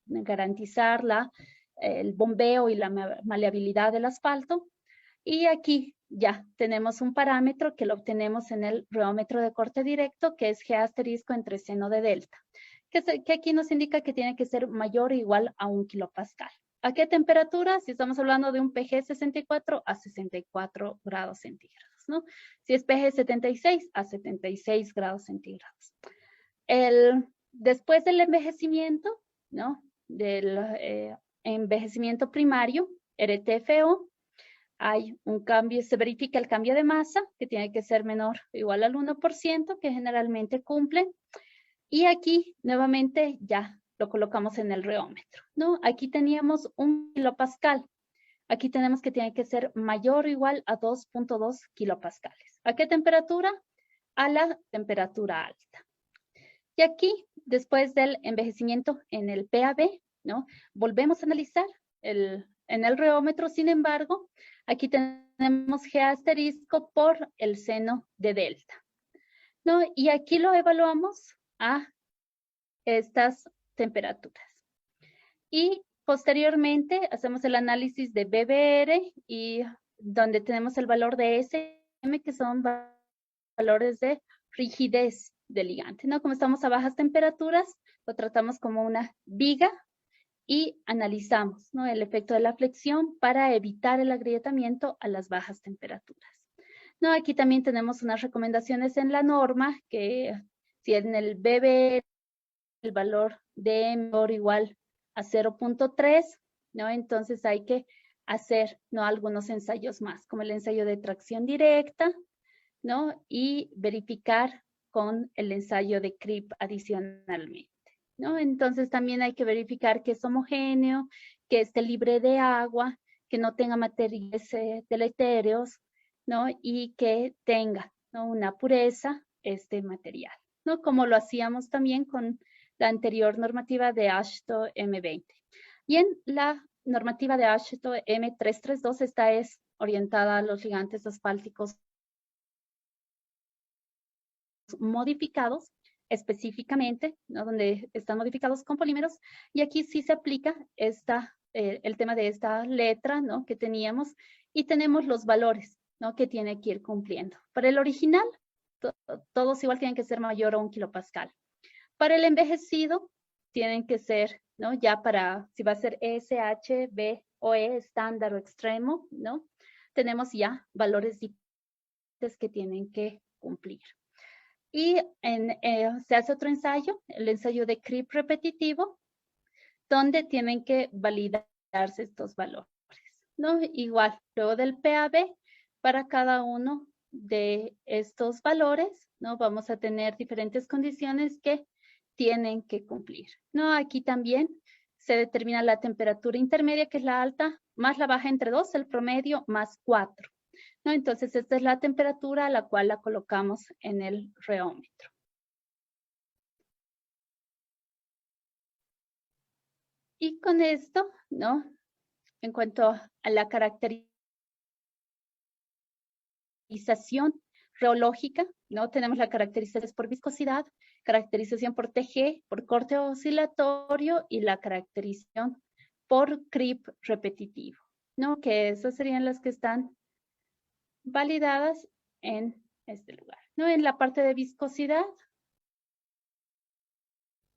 garantizar el bombeo y la maleabilidad del asfalto. Y aquí ya tenemos un parámetro que lo obtenemos en el reómetro de corte directo, que es G asterisco entre seno de delta, que aquí nos indica que tiene que ser mayor o igual a 1 kilopascal. ¿A qué temperatura? Si estamos hablando de un PG 64 a 64 grados centígrados, ¿no? Si es PG 76 a 76 grados centígrados. Después del envejecimiento, ¿no? Del envejecimiento primario, RTFO, hay un cambio, se verifica el cambio de masa, que tiene que ser menor o igual al 1%, que generalmente cumple. Y aquí, nuevamente, ya lo colocamos en el reómetro, ¿no? Aquí teníamos 1 kilopascal. Aquí tenemos que tiene que ser mayor o igual a 2.2 kilopascales. ¿A qué temperatura? A la temperatura alta. Y aquí, después del envejecimiento en el PAB, ¿no? Volvemos a analizar en el reómetro, sin embargo, aquí tenemos G asterisco por el seno de delta, ¿no? Y aquí lo evaluamos a estas temperaturas. Y posteriormente hacemos el análisis de BBR y donde tenemos el valor de SM, que son valores de rigidez del ligante, ¿no? Como estamos a bajas temperaturas, lo tratamos como una viga y analizamos, ¿no? El efecto de la flexión para evitar el agrietamiento a las bajas temperaturas. No, aquí también tenemos unas recomendaciones en la norma que si en el BB el valor de menor o igual a 0.3, ¿no? Entonces hay que hacer, ¿no? Algunos ensayos más, como el ensayo de tracción directa, ¿no? Y verificar con el ensayo de CRIP adicionalmente, ¿no? Entonces también hay que verificar que es homogéneo, que esté libre de agua, que no tenga materiales deletéreos, ¿no? Y que tenga, ¿no? Una pureza este material, ¿no? Como lo hacíamos también con la anterior normativa de AASHTO M20. Y en la normativa de AASHTO M332, esta es orientada a los ligantes asfálticos modificados específicamente, ¿no? Donde están modificados con polímeros, y aquí sí se aplica el tema de esta letra, ¿no? Que teníamos, y tenemos los valores, ¿no? Que tiene que ir cumpliendo. Para el original, todos igual tienen que ser mayor a 1 kilopascal. Para el envejecido, tienen que ser, ¿no? Ya para, si va a ser ESH, B o E, estándar o extremo, ¿no? Tenemos ya valores que tienen que cumplir. Y se hace otro ensayo, el ensayo de CRIP repetitivo, donde tienen que validarse estos valores, ¿no? Igual, luego del PAB, para cada uno de estos valores, ¿no? Vamos a tener diferentes condiciones que tienen que cumplir, ¿no? Aquí también se determina la temperatura intermedia, que es la alta, más la baja entre 2, el promedio, más 4, ¿no? Entonces, esta es la temperatura a la cual la colocamos en el reómetro. Y con esto, ¿no? En cuanto a la caracterización reológica, ¿no? Tenemos la caracterización por viscosidad, caracterización por TG, por corte oscilatorio y la caracterización por creep repetitivo, ¿no? Que esas serían las que están validadas en este lugar, ¿no? En la parte de viscosidad,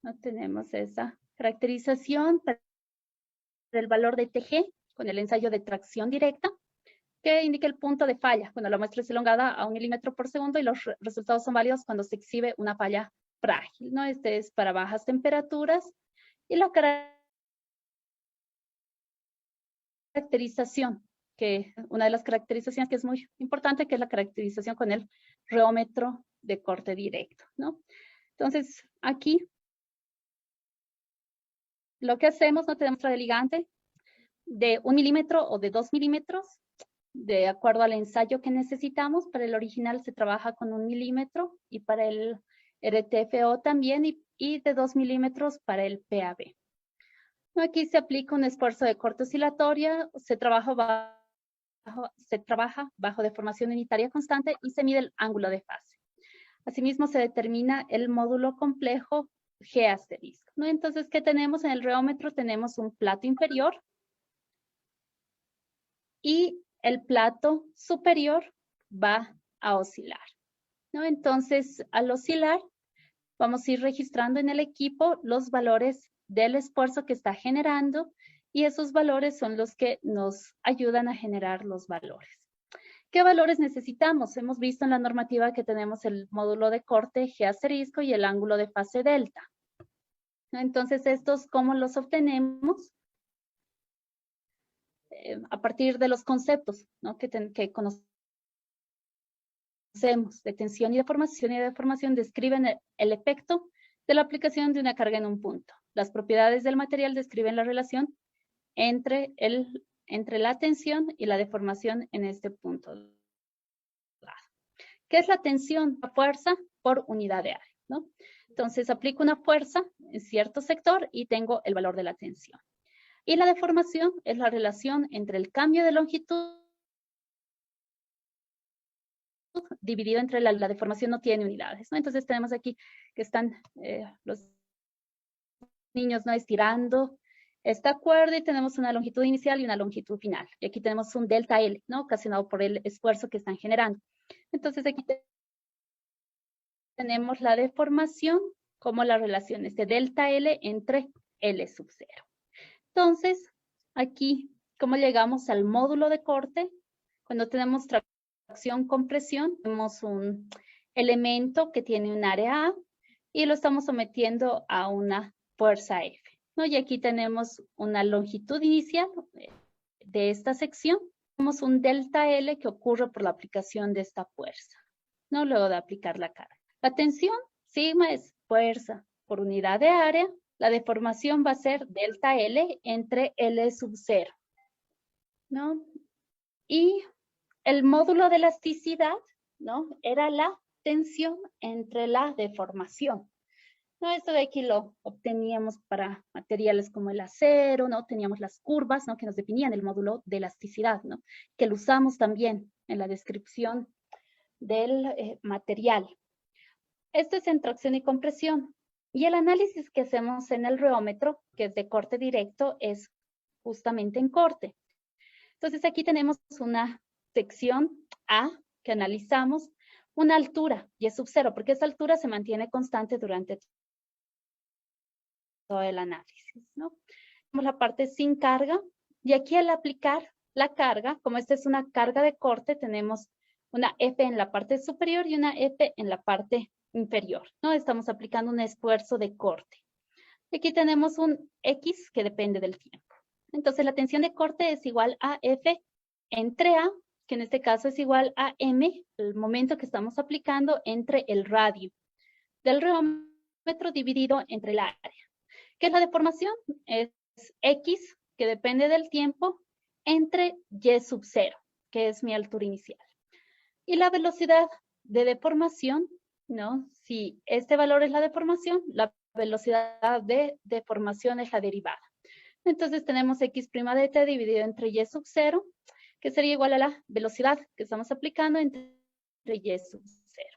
no tenemos esa caracterización para el valor de TG con el ensayo de tracción directa, que indica el punto de falla cuando la muestra es elongada a 1 milímetro por segundo y los resultados son válidos cuando se exhibe una falla frágil, ¿no? Este es para bajas temperaturas y la caracterización, que una de las caracterizaciones que es muy importante, que es la caracterización con el reómetro de corte directo, ¿no? Entonces, aquí lo que hacemos, no tenemos el ligante de 1 milímetro o de 2 milímetros, de acuerdo al ensayo que necesitamos. Para el original se trabaja con 1 milímetro y para el RTFO también, y de 2 milímetros para el PAB. Aquí se aplica un esfuerzo de corte oscilatorio, se trabaja bajo deformación unitaria constante y se mide el ángulo de fase. Asimismo, se determina el módulo complejo G asterisco, ¿no? Entonces, ¿qué tenemos en el reómetro? Tenemos un plato inferior y el plato superior va a oscilar, ¿no? Entonces, al oscilar, vamos a ir registrando en el equipo los valores del esfuerzo que está generando y esos valores son los que nos ayudan a generar los valores. ¿Qué valores necesitamos? Hemos visto en la normativa que tenemos el módulo de corte G asterisco y el ángulo de fase delta, ¿no? Entonces, estos, ¿cómo los obtenemos? A partir de los conceptos, ¿no? que conocemos de tensión y deformación describen el efecto de la aplicación de una carga en un punto. Las propiedades del material describen la relación entre la tensión y la deformación en este punto. ¿Qué es la tensión? La fuerza por unidad de área, ¿no? Entonces, aplico una fuerza en cierto sector y tengo el valor de la tensión. Y la deformación es la relación entre el cambio de longitud dividido entre la deformación no tiene unidades, ¿no? Entonces tenemos aquí que están los niños, ¿no? Estirando esta cuerda y tenemos una longitud inicial y una longitud final. Y aquí tenemos un delta L, ¿no? Ocasionado por el esfuerzo que están generando. Entonces aquí tenemos la deformación como la relación de delta L entre L sub 0. Entonces, aquí, ¿cómo llegamos al módulo de corte? Cuando tenemos tracción compresión, tenemos un elemento que tiene un área A y lo estamos sometiendo a una fuerza F, ¿no? Y aquí tenemos una longitud inicial de esta sección. Tenemos un delta L que ocurre por la aplicación de esta fuerza, ¿no? Luego de aplicar la carga. La tensión, sigma, es fuerza por unidad de área. La deformación va a ser delta L entre L sub 0, ¿no? Y el módulo de elasticidad, ¿no? Era la tensión entre la deformación. ¿No? Esto de aquí lo obteníamos para materiales como el acero, ¿no? Teníamos las curvas, ¿no? Que nos definían el módulo de elasticidad, ¿no? Que lo usamos también en la descripción del material. Esto es en tracción y compresión. Y el análisis que hacemos en el reómetro, que es de corte directo, es justamente en corte. Entonces aquí tenemos una sección A que analizamos, una altura, y es sub 0, porque esa altura se mantiene constante durante todo el análisis, ¿no? Tenemos la parte sin carga, y aquí al aplicar la carga, como esta es una carga de corte, tenemos una F en la parte superior y una F en la parte inferior, ¿no? Estamos aplicando un esfuerzo de corte. Y aquí tenemos un X que depende del tiempo. Entonces, la tensión de corte es igual a F entre A, que en este caso es igual a m, el momento que estamos aplicando entre el radio del reómetro dividido entre el área. ¿Qué es la deformación? Es x, que depende del tiempo, entre y sub 0, que es mi altura inicial. Y la velocidad de deformación, ¿no? Si este valor es la deformación, la velocidad de deformación es la derivada. Entonces tenemos x' de t dividido entre y sub 0, que sería igual a la velocidad que estamos aplicando entre y sub 0.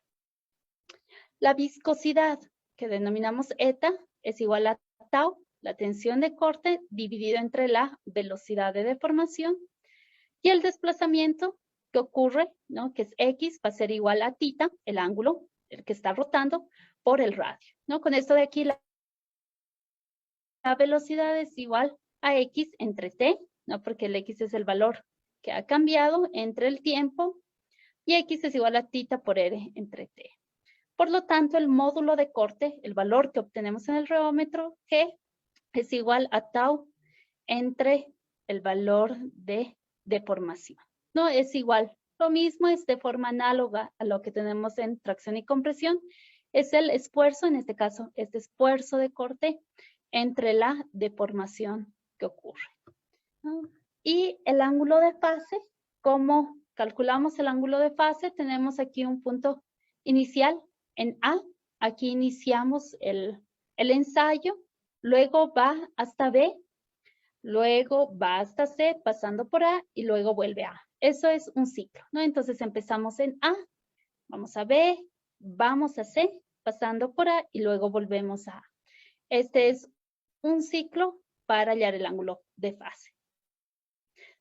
La viscosidad, que denominamos eta, es igual a tau, la tensión de corte, dividido entre la velocidad de deformación. Y el desplazamiento que ocurre, ¿no? Que es x, va a ser igual a tita, el ángulo, el que está rotando, por el radio, ¿no? Con esto de aquí, la velocidad es igual a x entre t, ¿no? Porque el x es el valor que ha cambiado entre el tiempo, y x es igual a tita por r entre t. Por lo tanto, el módulo de corte, el valor que obtenemos en el reómetro, g, es igual a tau entre el valor de deformación. No es igual. Lo mismo es de forma análoga a lo que tenemos en tracción y compresión. Es el esfuerzo, en este caso, este esfuerzo de corte entre la deformación que ocurre. ¿No? Y el ángulo de fase, ¿cómo calculamos el ángulo de fase? Tenemos aquí un punto inicial en A. Aquí iniciamos el ensayo, luego va hasta B, luego va hasta C, pasando por A, y luego vuelve a A. Eso es un ciclo, ¿no? Entonces empezamos en A, vamos a B, vamos a C, pasando por A, y luego volvemos a A. Este es un ciclo para hallar el ángulo de fase.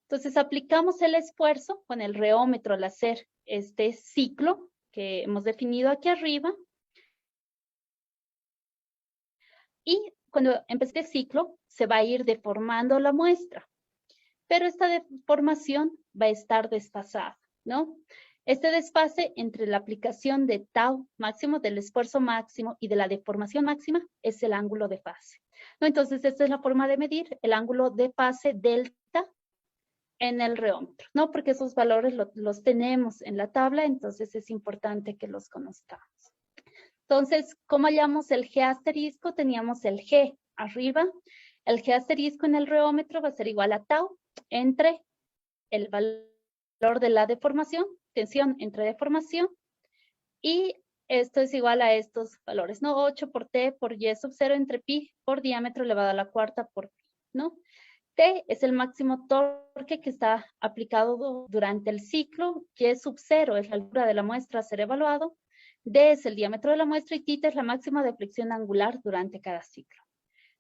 Entonces aplicamos el esfuerzo con el reómetro al hacer este ciclo que hemos definido aquí arriba. Y cuando empiece el ciclo, se va a ir deformando la muestra. Pero esta deformación va a estar desfasada, ¿no? Este desfase entre la aplicación de tau máximo, del esfuerzo máximo y de la deformación máxima es el ángulo de fase, ¿no? Entonces, esta es la forma de medir el ángulo de fase delta en el reómetro, ¿no? Porque esos valores los tenemos en la tabla, entonces es importante que los conozcamos. Entonces, ¿cómo hallamos el G asterisco? Teníamos el G arriba. El G asterisco en el reómetro va a ser igual a tau entre el valor de la deformación, tensión entre deformación, y esto es igual a estos valores, ¿no? 8 por T por Y sub 0 entre pi por diámetro elevado a la cuarta por pi, ¿no? T es el máximo torque que está aplicado durante el ciclo, Y sub 0 es la altura de la muestra a ser evaluado, D es el diámetro de la muestra y tita es la máxima de fricción angular durante cada ciclo.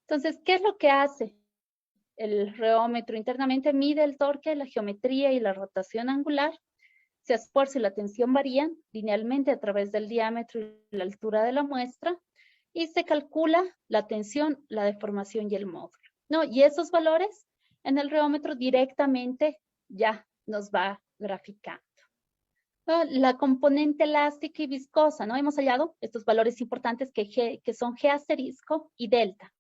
Entonces, ¿qué es lo que hace el reómetro? Internamente mide el torque, la geometría y la rotación angular. Si el esfuerzo y la tensión varían linealmente a través del diámetro y la altura de la muestra, y se calcula la tensión, la deformación y el módulo, ¿no? Y esos valores en el reómetro directamente ya nos va graficando. ¿No? La componente elástica y viscosa, ¿no? Hemos hallado estos valores importantes que son G asterisco y delta.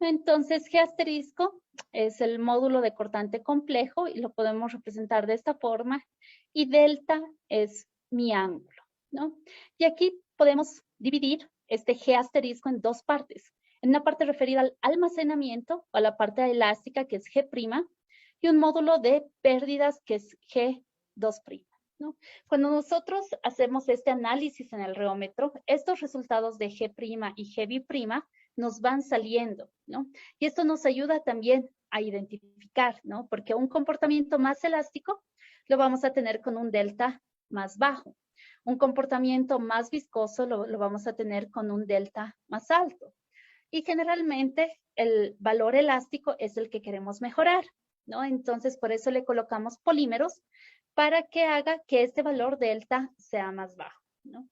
Entonces, G asterisco es el módulo de cortante complejo y lo podemos representar de esta forma, y delta es mi ángulo, ¿no? Y aquí podemos dividir este G asterisco en dos partes. En una parte referida al almacenamiento, o a la parte elástica, que es G', y un módulo de pérdidas, que es G2'. ¿No? Cuando nosotros hacemos este análisis en el reómetro, estos resultados de G' y G'B' nos van saliendo, ¿no? Y esto nos ayuda también a identificar, ¿no? Porque un comportamiento más elástico lo vamos a tener con un delta más bajo. Un comportamiento más viscoso lo vamos a tener con un delta más alto. Y generalmente el valor elástico es el que queremos mejorar, ¿no? Entonces, por eso le colocamos polímeros para que haga que este valor delta sea más bajo, ¿no?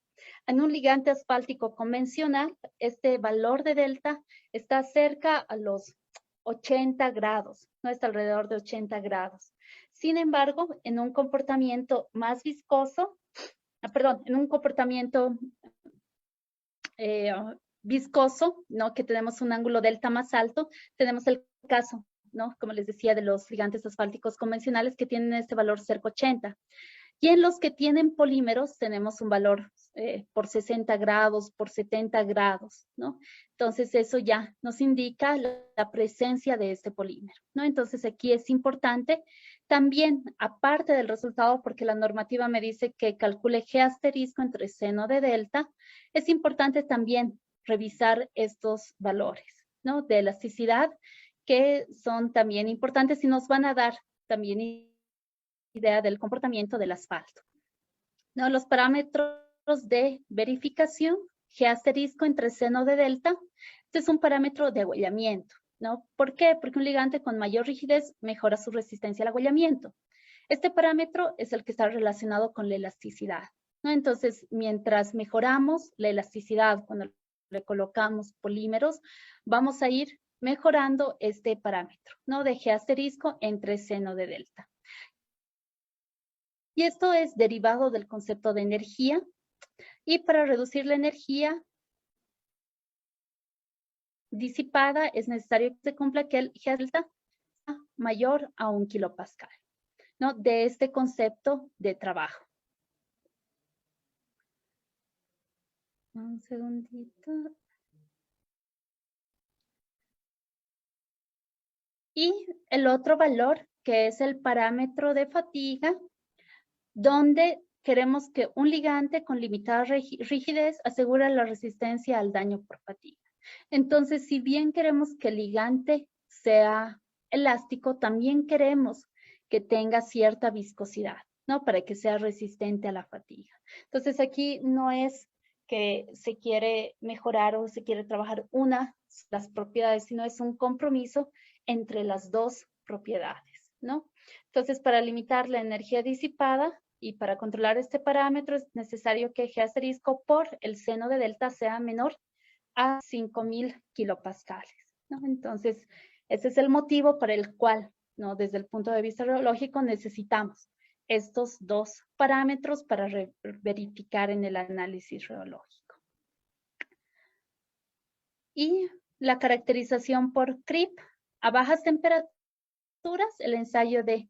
En un ligante asfáltico convencional, este valor de delta está cerca a los 80 grados, no está alrededor de 80 grados. Sin embargo, en un comportamiento más viscoso, en un comportamiento viscoso, ¿no? Que tenemos un ángulo delta más alto, tenemos el caso ¿no? Como les decía, de los ligantes asfálticos convencionales que tienen este valor cerca 80. Y en los que tienen polímeros tenemos un valor por 60 grados, por 70 grados, ¿no? Entonces eso ya nos indica la presencia de este polímero, ¿no? Entonces aquí es importante también, aparte del resultado, porque la normativa me dice que calcule G asterisco entre seno de delta, es importante también revisar estos valores, ¿no? De elasticidad, que son también importantes y nos van a dar también idea del comportamiento del asfalto. ¿No? Los parámetros de verificación, G asterisco entre seno de delta, este es un parámetro de agüellamiento, ¿no? ¿Por qué? Porque un ligante con mayor rigidez mejora su resistencia al agüellamiento. Este parámetro es el que está relacionado con la elasticidad, ¿no? Entonces, mientras mejoramos la elasticidad cuando le colocamos polímeros, vamos a ir mejorando este parámetro, ¿no? De G asterisco entre seno de delta. Y esto es derivado del concepto de energía. Y para reducir la energía disipada es necesario que se cumpla que el G delta sea mayor a 1 kilopascal, ¿no? De este concepto de trabajo. Un segundito. Y el otro valor, que es el parámetro de fatiga, donde queremos que un ligante con limitada rigidez asegure la resistencia al daño por fatiga. Entonces, si bien queremos que el ligante sea elástico, también queremos que tenga cierta viscosidad, ¿no? Para que sea resistente a la fatiga. Entonces, aquí no es que se quiere mejorar o se quiere trabajar las propiedades, sino es un compromiso entre las dos propiedades, ¿no? Entonces, para limitar la energía disipada y para controlar este parámetro es necesario que G asterisco por el seno de delta sea menor a 5.000 kilopascales, ¿no? Entonces, ese es el motivo para el cual, ¿no? Desde el punto de vista rheológico necesitamos estos dos parámetros para verificar en el análisis rheológico. Y la caracterización por CRIP a bajas temperaturas, el ensayo de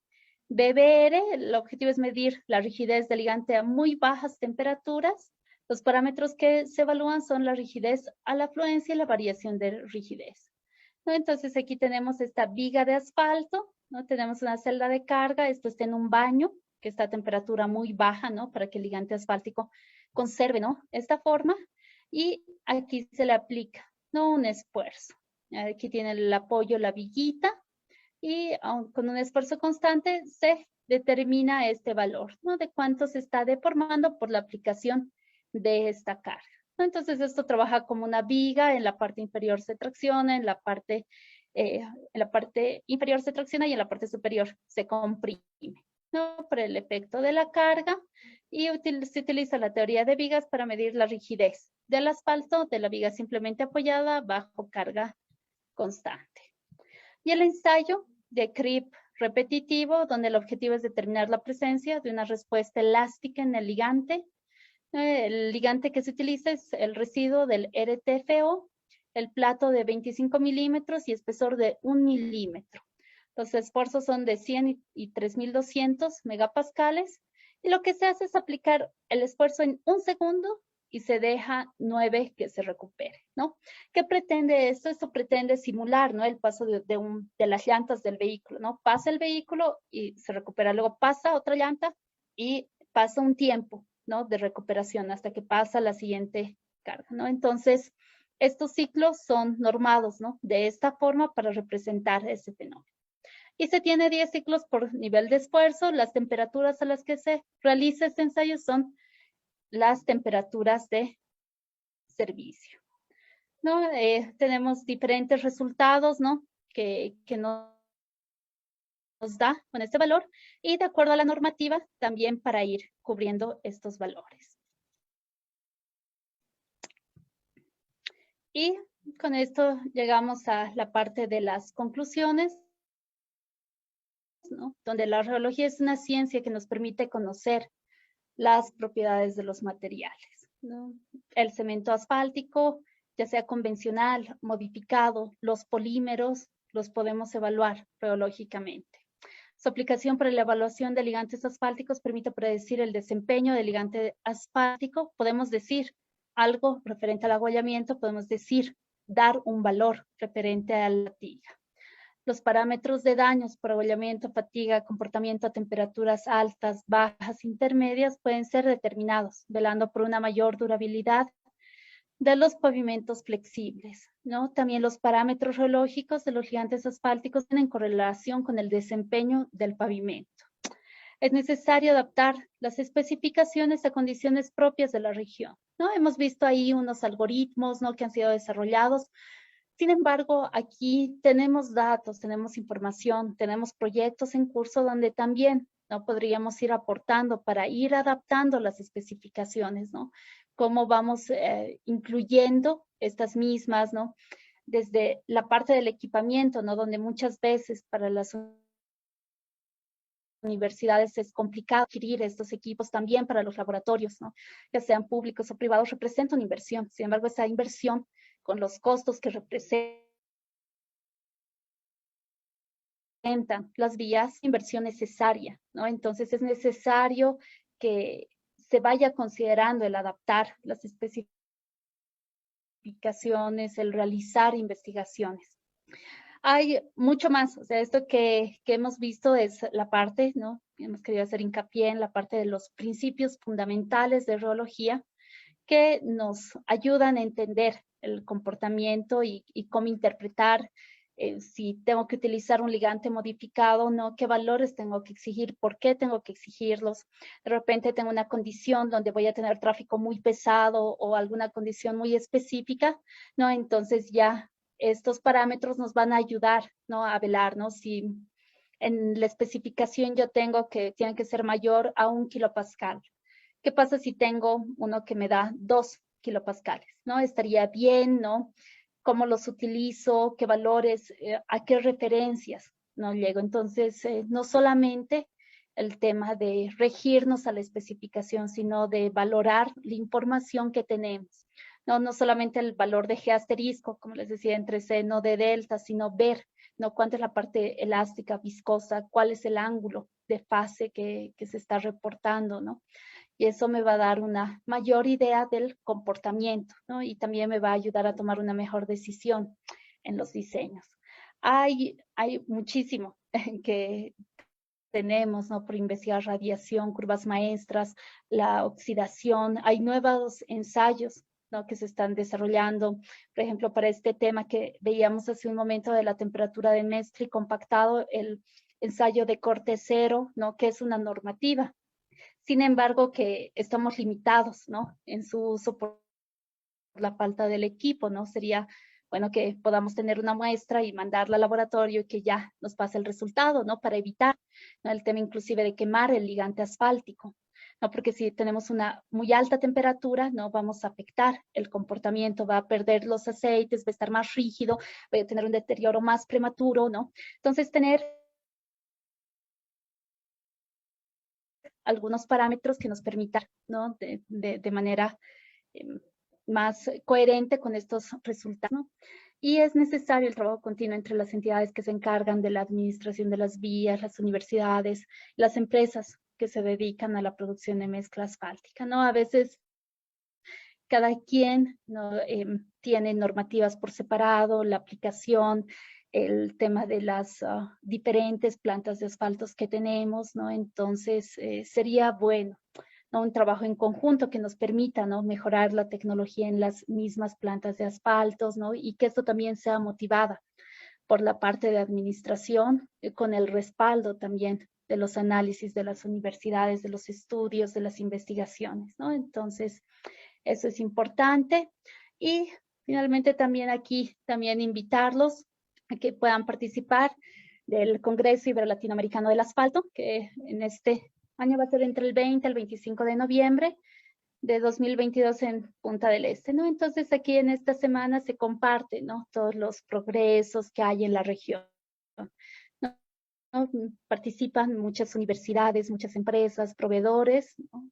BBR, el objetivo es medir la rigidez del ligante a muy bajas temperaturas. Los parámetros que se evalúan son la rigidez a la afluencia y la variación de rigidez, ¿no? Entonces aquí tenemos esta viga de asfalto, ¿no? Tenemos una celda de carga, esto está en un baño que está a temperatura muy baja, ¿no? Para que el ligante asfáltico conserve, ¿no? Esta forma, y aquí se le aplica, ¿no? Un esfuerzo. Aquí tiene el apoyo, la viguita, y con un esfuerzo constante se determina este valor, ¿no? De cuánto se está deformando por la aplicación de esta carga, ¿no? Entonces esto trabaja como una viga, en la parte inferior se tracciona, en la parte inferior se tracciona y en la parte superior se comprime, ¿no? Por el efecto de la carga, y se utiliza la teoría de vigas para medir la rigidez del asfalto, de la viga simplemente apoyada bajo carga constante. Y el ensayo de CRIP repetitivo, donde el objetivo es determinar la presencia de una respuesta elástica en el ligante. El ligante que se utiliza es el residuo del RTFO, el plato de 25 milímetros y espesor de 1 milímetro. Los esfuerzos son de 100 y 3.200 megapascales. Y lo que se hace es aplicar el esfuerzo en 1 segundo y se deja 9 que se recupere, ¿no? ¿Qué pretende esto? Esto pretende simular, ¿no? El paso de las llantas del vehículo, ¿no? Pasa el vehículo y se recupera, luego pasa otra llanta y pasa un tiempo, ¿no? De recuperación hasta que pasa la siguiente carga, ¿no? Entonces, estos ciclos son normados, ¿no? De esta forma para representar ese fenómeno. Y se tiene 10 ciclos por nivel de esfuerzo. Las temperaturas a las que se realiza este ensayo son las temperaturas de servicio, ¿no? Tenemos diferentes resultados, ¿no? Que nos da con este valor y de acuerdo a la normativa también para ir cubriendo estos valores. Y con esto llegamos a la parte de las conclusiones, ¿no? Donde la rheología es una ciencia que nos permite conocer las propiedades de los materiales, ¿no? El cemento asfáltico, ya sea convencional, modificado, los polímeros, los podemos evaluar reológicamente. Su aplicación para la evaluación de ligantes asfálticos permite predecir el desempeño del ligante asfáltico. Podemos decir algo referente al agüellamiento, podemos decir, dar un valor referente a la fatiga. Los parámetros de daños por agüellamiento, fatiga, comportamiento a temperaturas altas, bajas, intermedias pueden ser determinados, velando por una mayor durabilidad de los pavimentos flexibles, ¿no? También los parámetros geológicos de los ligantes asfálticos tienen correlación con el desempeño del pavimento. Es necesario adaptar las especificaciones a condiciones propias de la región, ¿no? Hemos visto ahí unos algoritmos, ¿no?, que han sido desarrollados. Sin embargo, aquí tenemos datos, tenemos información, tenemos proyectos en curso donde también, ¿no?, podríamos ir aportando para ir adaptando las especificaciones, ¿no? Cómo vamos incluyendo estas mismas, ¿no? Desde la parte del equipamiento, ¿no?, donde muchas veces para las universidades es complicado adquirir estos equipos, también para los laboratorios, ¿no?, ya sean públicos o privados, representa una inversión. Sin embargo, esa inversión con los costos que representan las vías, inversión necesaria, ¿no? Entonces es necesario que se vaya considerando el adaptar las especificaciones, el realizar investigaciones. Hay mucho más, o sea, esto que hemos visto es la parte, ¿no? Hemos querido hacer hincapié en la parte de los principios fundamentales de geología que nos ayudan a entender el comportamiento y cómo interpretar si tengo que utilizar un ligante modificado, ¿no?, qué valores tengo que exigir, por qué tengo que exigirlos. De repente tengo una condición donde voy a tener tráfico muy pesado o alguna condición muy específica, ¿no? Entonces ya estos parámetros nos van a ayudar, ¿no?, a velar, ¿no?, si en la especificación yo tengo que tiene que ser mayor a 1 kilopascal. ¿Qué pasa si tengo uno que me da 2 kilopascales? ¿No? Estaría bien, ¿no? ¿Cómo los utilizo? ¿Qué valores? ¿A qué referencias no llego? Entonces, no solamente el tema de regirnos a la especificación, sino de valorar la información que tenemos. No solamente el valor de G asterisco, como les decía, entre seno de delta, sino ver, ¿no?, cuánto es la parte elástica, viscosa, cuál es el ángulo de fase que se está reportando, ¿no? Y eso me va a dar una mayor idea del comportamiento, ¿no? Y también me va a ayudar a tomar una mejor decisión en los diseños. Hay muchísimo que tenemos, ¿no?, por investigar: radiación, curvas maestras, la oxidación. Hay nuevos ensayos, ¿no?, que se están desarrollando, por ejemplo, para este tema que veíamos hace un momento de la temperatura de mezcla y compactado, el ensayo de corte cero, ¿no?, que es una normativa. Sin embargo, que estamos limitados, ¿no?, en su uso por la falta del equipo, ¿no? Sería bueno que podamos tener una muestra y mandarla al laboratorio y que ya nos pase el resultado, ¿no?, para evitar, ¿no?, el tema inclusive de quemar el ligante asfáltico, ¿no? Porque si tenemos una muy alta temperatura, ¿no?, vamos a afectar el comportamiento, va a perder los aceites, va a estar más rígido, va a tener un deterioro más prematuro, ¿no? Entonces, tener algunos parámetros que nos permitan, ¿no?, de manera más coherente con estos resultados, ¿no? Y es necesario el trabajo continuo entre las entidades que se encargan de la administración de las vías, las universidades, las empresas que se dedican a la producción de mezcla asfáltica, ¿no? A veces cada quien, ¿no?, tiene normativas por separado, la aplicación, el tema de las diferentes plantas de asfaltos que tenemos, ¿no? Entonces, sería bueno, ¿no?, un trabajo en conjunto que nos permita, ¿no?, mejorar la tecnología en las mismas plantas de asfaltos, ¿no?, y que esto también sea motivada por la parte de administración, con el respaldo también de los análisis de las universidades, de los estudios, de las investigaciones, ¿no? Entonces, eso es importante. Y finalmente también aquí, también invitarlos a que puedan participar del Congreso Ibero-Latinoamericano del Asfalto, que en este año va a ser entre el 20 al 25 de noviembre de 2022 en Punta del Este, ¿no? Entonces aquí en esta semana se comparten, ¿no?, todos los progresos que hay en la región, ¿no? Participan muchas universidades, muchas empresas, proveedores, ¿no?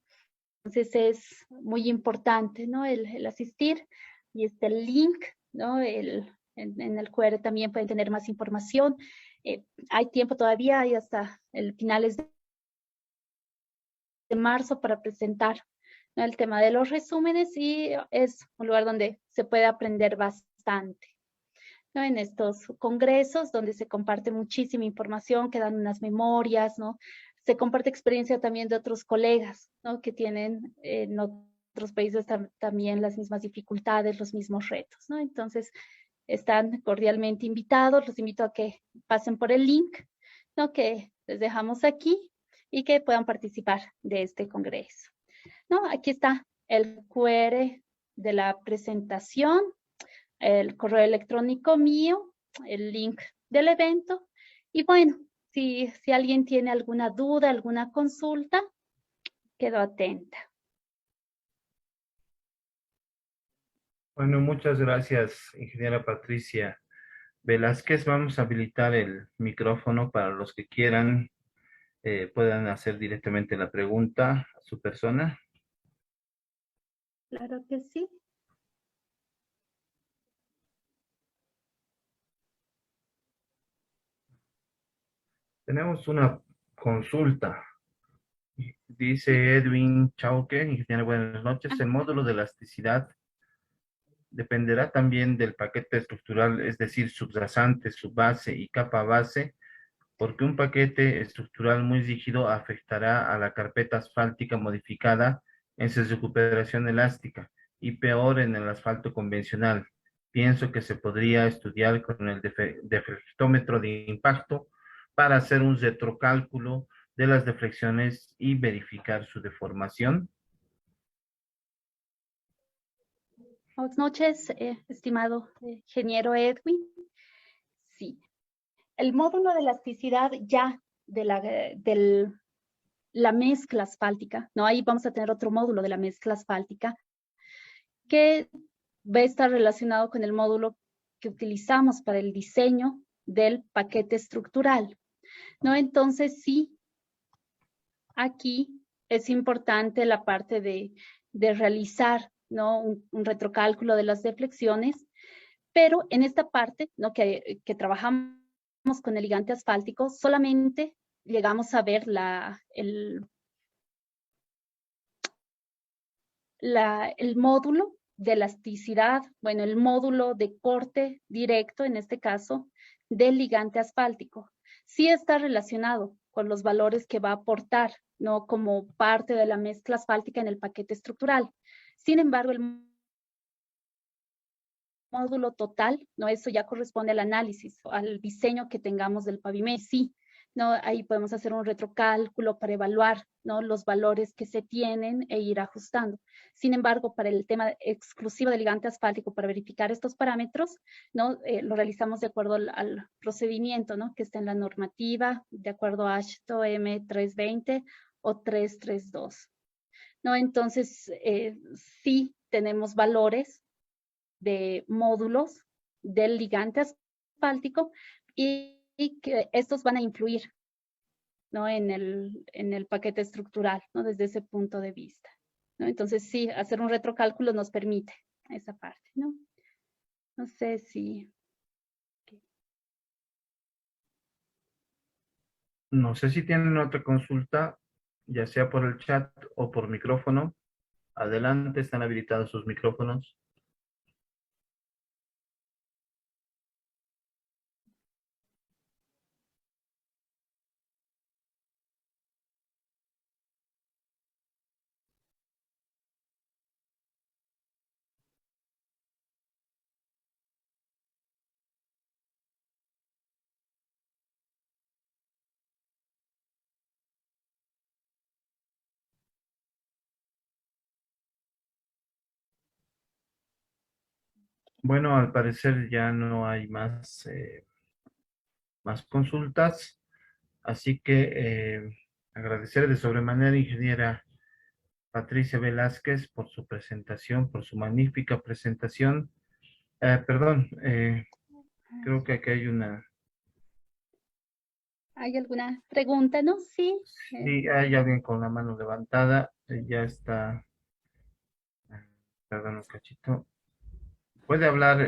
Entonces es muy importante, ¿no?, el asistir, y este link, ¿no?, En el QR también pueden tener más información. Hay tiempo todavía, hay hasta el finales de marzo para presentar, ¿no?, el tema de los resúmenes, y es un lugar donde se puede aprender bastante, ¿no? En estos congresos donde se comparte muchísima información, quedan unas memorias, ¿no? Se comparte experiencia también de otros colegas, ¿no?, que tienen en otros países también las mismas dificultades, los mismos retos, ¿no? Entonces, están cordialmente invitados. Los invito a que pasen por el link, ¿no?, que les dejamos aquí, y que puedan participar de este congreso, ¿no? Aquí está el QR de la presentación, el correo electrónico mío, el link del evento. Y bueno, si alguien tiene alguna duda, alguna consulta, quedo atenta. Bueno, muchas gracias, ingeniera Patricia Velázquez. Vamos a habilitar el micrófono para los que quieran, puedan hacer directamente la pregunta a su persona. Claro que sí. Tenemos una consulta. Dice Edwin Chauque, ingeniero, buenas noches. Ah, El módulo de elasticidad dependerá también del paquete estructural, es decir, subyacente, subbase y capa base, porque un paquete estructural muy rígido afectará a la carpeta asfáltica modificada en su recuperación elástica y peor en el asfalto convencional. Pienso que se podría estudiar con el deflectómetro de impacto para hacer un retrocálculo de las deflexiones y verificar su deformación. buenas noches, estimado ingeniero Edwin. Sí, el módulo de elasticidad ya de la mezcla asfáltica, ¿no? Ahí vamos a tener otro módulo de la mezcla asfáltica que va a estar relacionado con el módulo que utilizamos para el diseño del paquete estructural, ¿no? Entonces, sí, aquí es importante la parte de realizar, ¿no?, un retrocálculo de las deflexiones, pero en esta parte, ¿no?, que trabajamos con el ligante asfáltico, solamente llegamos a ver el módulo de elasticidad, bueno, el módulo de corte directo, en este caso, del ligante asfáltico. Sí está relacionado con los valores que va a aportar, ¿no?, como parte de la mezcla asfáltica en el paquete estructural. Sin embargo, el módulo total, ¿no?, eso ya corresponde al análisis, al diseño que tengamos del pavimento. Sí, ¿no?, ahí podemos hacer un retrocálculo para evaluar, ¿no?, los valores que se tienen e ir ajustando. Sin embargo, para el tema exclusivo del ligante asfáltico, para verificar estos parámetros, ¿no?, lo realizamos de acuerdo al procedimiento, ¿no?, que está en la normativa, de acuerdo a AASHTO M320 o 332, ¿no? Entonces, sí tenemos valores de módulos del ligante asfáltico, y que estos van a influir, ¿no?, en el paquete estructural, ¿no?, desde ese punto de vista, ¿no? Entonces, sí, hacer un retrocálculo nos permite esa parte, ¿no? No sé si... No sé si tienen otra consulta, ya sea por el chat o por micrófono. Adelante, están habilitados sus micrófonos. Bueno, al parecer ya no hay más consultas, así que agradecer de sobremanera, ingeniera Patricia Velázquez, por su presentación, por su magnífica presentación. Perdón, creo que aquí hay una... ¿Hay alguna pregunta, no? Sí. Sí, hay alguien con la mano levantada, ya está... Perdón un cachito. ¿Puede hablar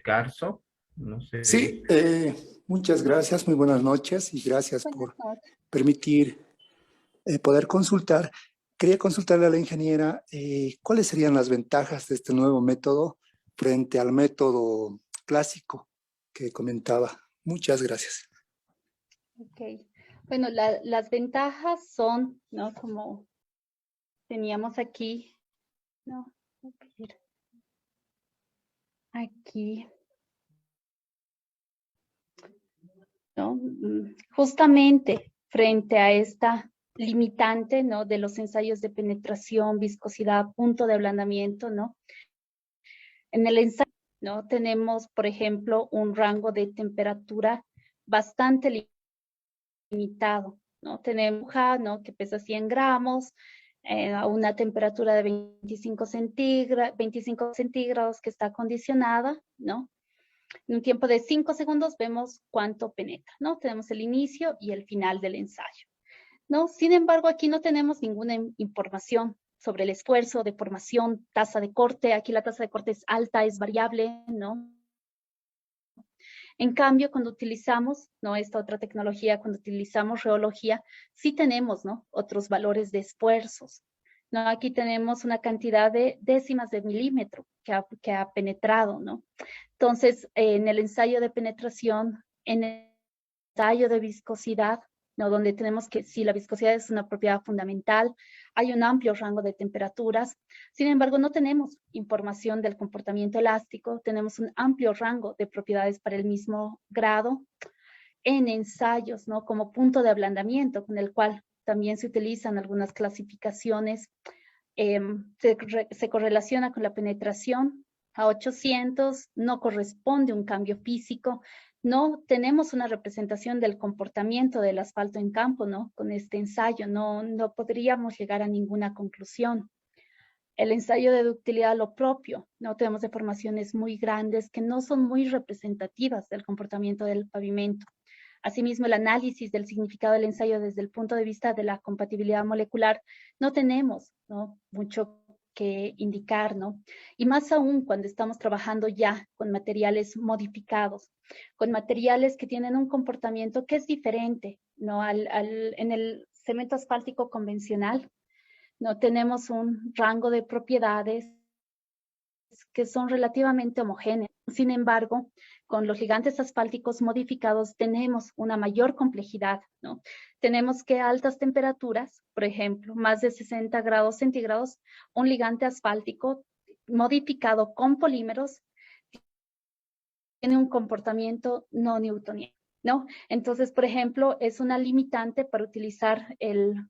Garzo? No sé. Sí, muchas gracias, muy buenas noches y gracias Buenas por noches. permitir poder consultar. Quería consultarle a la ingeniera cuáles serían las ventajas de este nuevo método frente al método clásico que comentaba. Muchas gracias. Ok. Bueno, las ventajas son, ¿no? Como teníamos aquí, ¿no? A ver, aquí, ¿no? Justamente frente a esta limitante, ¿no? De los ensayos de penetración, viscosidad, punto de ablandamiento, ¿no? En el ensayo, ¿no? Tenemos, por ejemplo, un rango de temperatura bastante limitado, ¿no? Tenemos, ¿no? Que pesa 100 gramos, a una temperatura de 25 centígrados que está acondicionada, ¿no? En un tiempo de 5 segundos vemos cuánto penetra, ¿no? Tenemos el inicio y el final del ensayo, ¿no? Sin embargo, aquí no tenemos ninguna información sobre el esfuerzo, deformación, tasa de corte. Aquí la tasa de corte es alta, es variable, ¿no? En cambio, cuando utilizamos, ¿no? Esta otra tecnología, cuando utilizamos reología, sí tenemos, ¿no? Otros valores de esfuerzos, ¿no? Aquí tenemos una cantidad de décimas de milímetro que ha penetrado, ¿no? Entonces, en el ensayo de penetración, en el ensayo de viscosidad, ¿no? Donde tenemos que, si la viscosidad es una propiedad fundamental, hay un amplio rango de temperaturas. Sin embargo, no tenemos información del comportamiento elástico, tenemos un amplio rango de propiedades para el mismo grado en ensayos, ¿no? Como punto de ablandamiento, con el cual también se utilizan algunas clasificaciones. Se correlaciona con la penetración a 800, no corresponde un cambio físico, no tenemos una representación del comportamiento del asfalto en campo, ¿no? Con este ensayo no podríamos llegar a ninguna conclusión. El ensayo de ductilidad lo propio, no tenemos deformaciones muy grandes que no son muy representativas del comportamiento del pavimento. Asimismo, el análisis del significado del ensayo desde el punto de vista de la compatibilidad molecular, no tenemos, ¿no? Mucho que indicar, ¿no? Y más aún cuando estamos trabajando ya con materiales modificados, con materiales que tienen un comportamiento que es diferente, ¿no? En el cemento asfáltico convencional, no tenemos un rango de propiedades que son relativamente homogéneas. Sin embargo, con los ligantes asfálticos modificados tenemos una mayor complejidad, ¿no? Tenemos que a altas temperaturas, por ejemplo, más de 60 grados centígrados, un ligante asfáltico modificado con polímeros tiene un comportamiento no newtoniano, ¿no? Entonces, por ejemplo, es una limitante para utilizar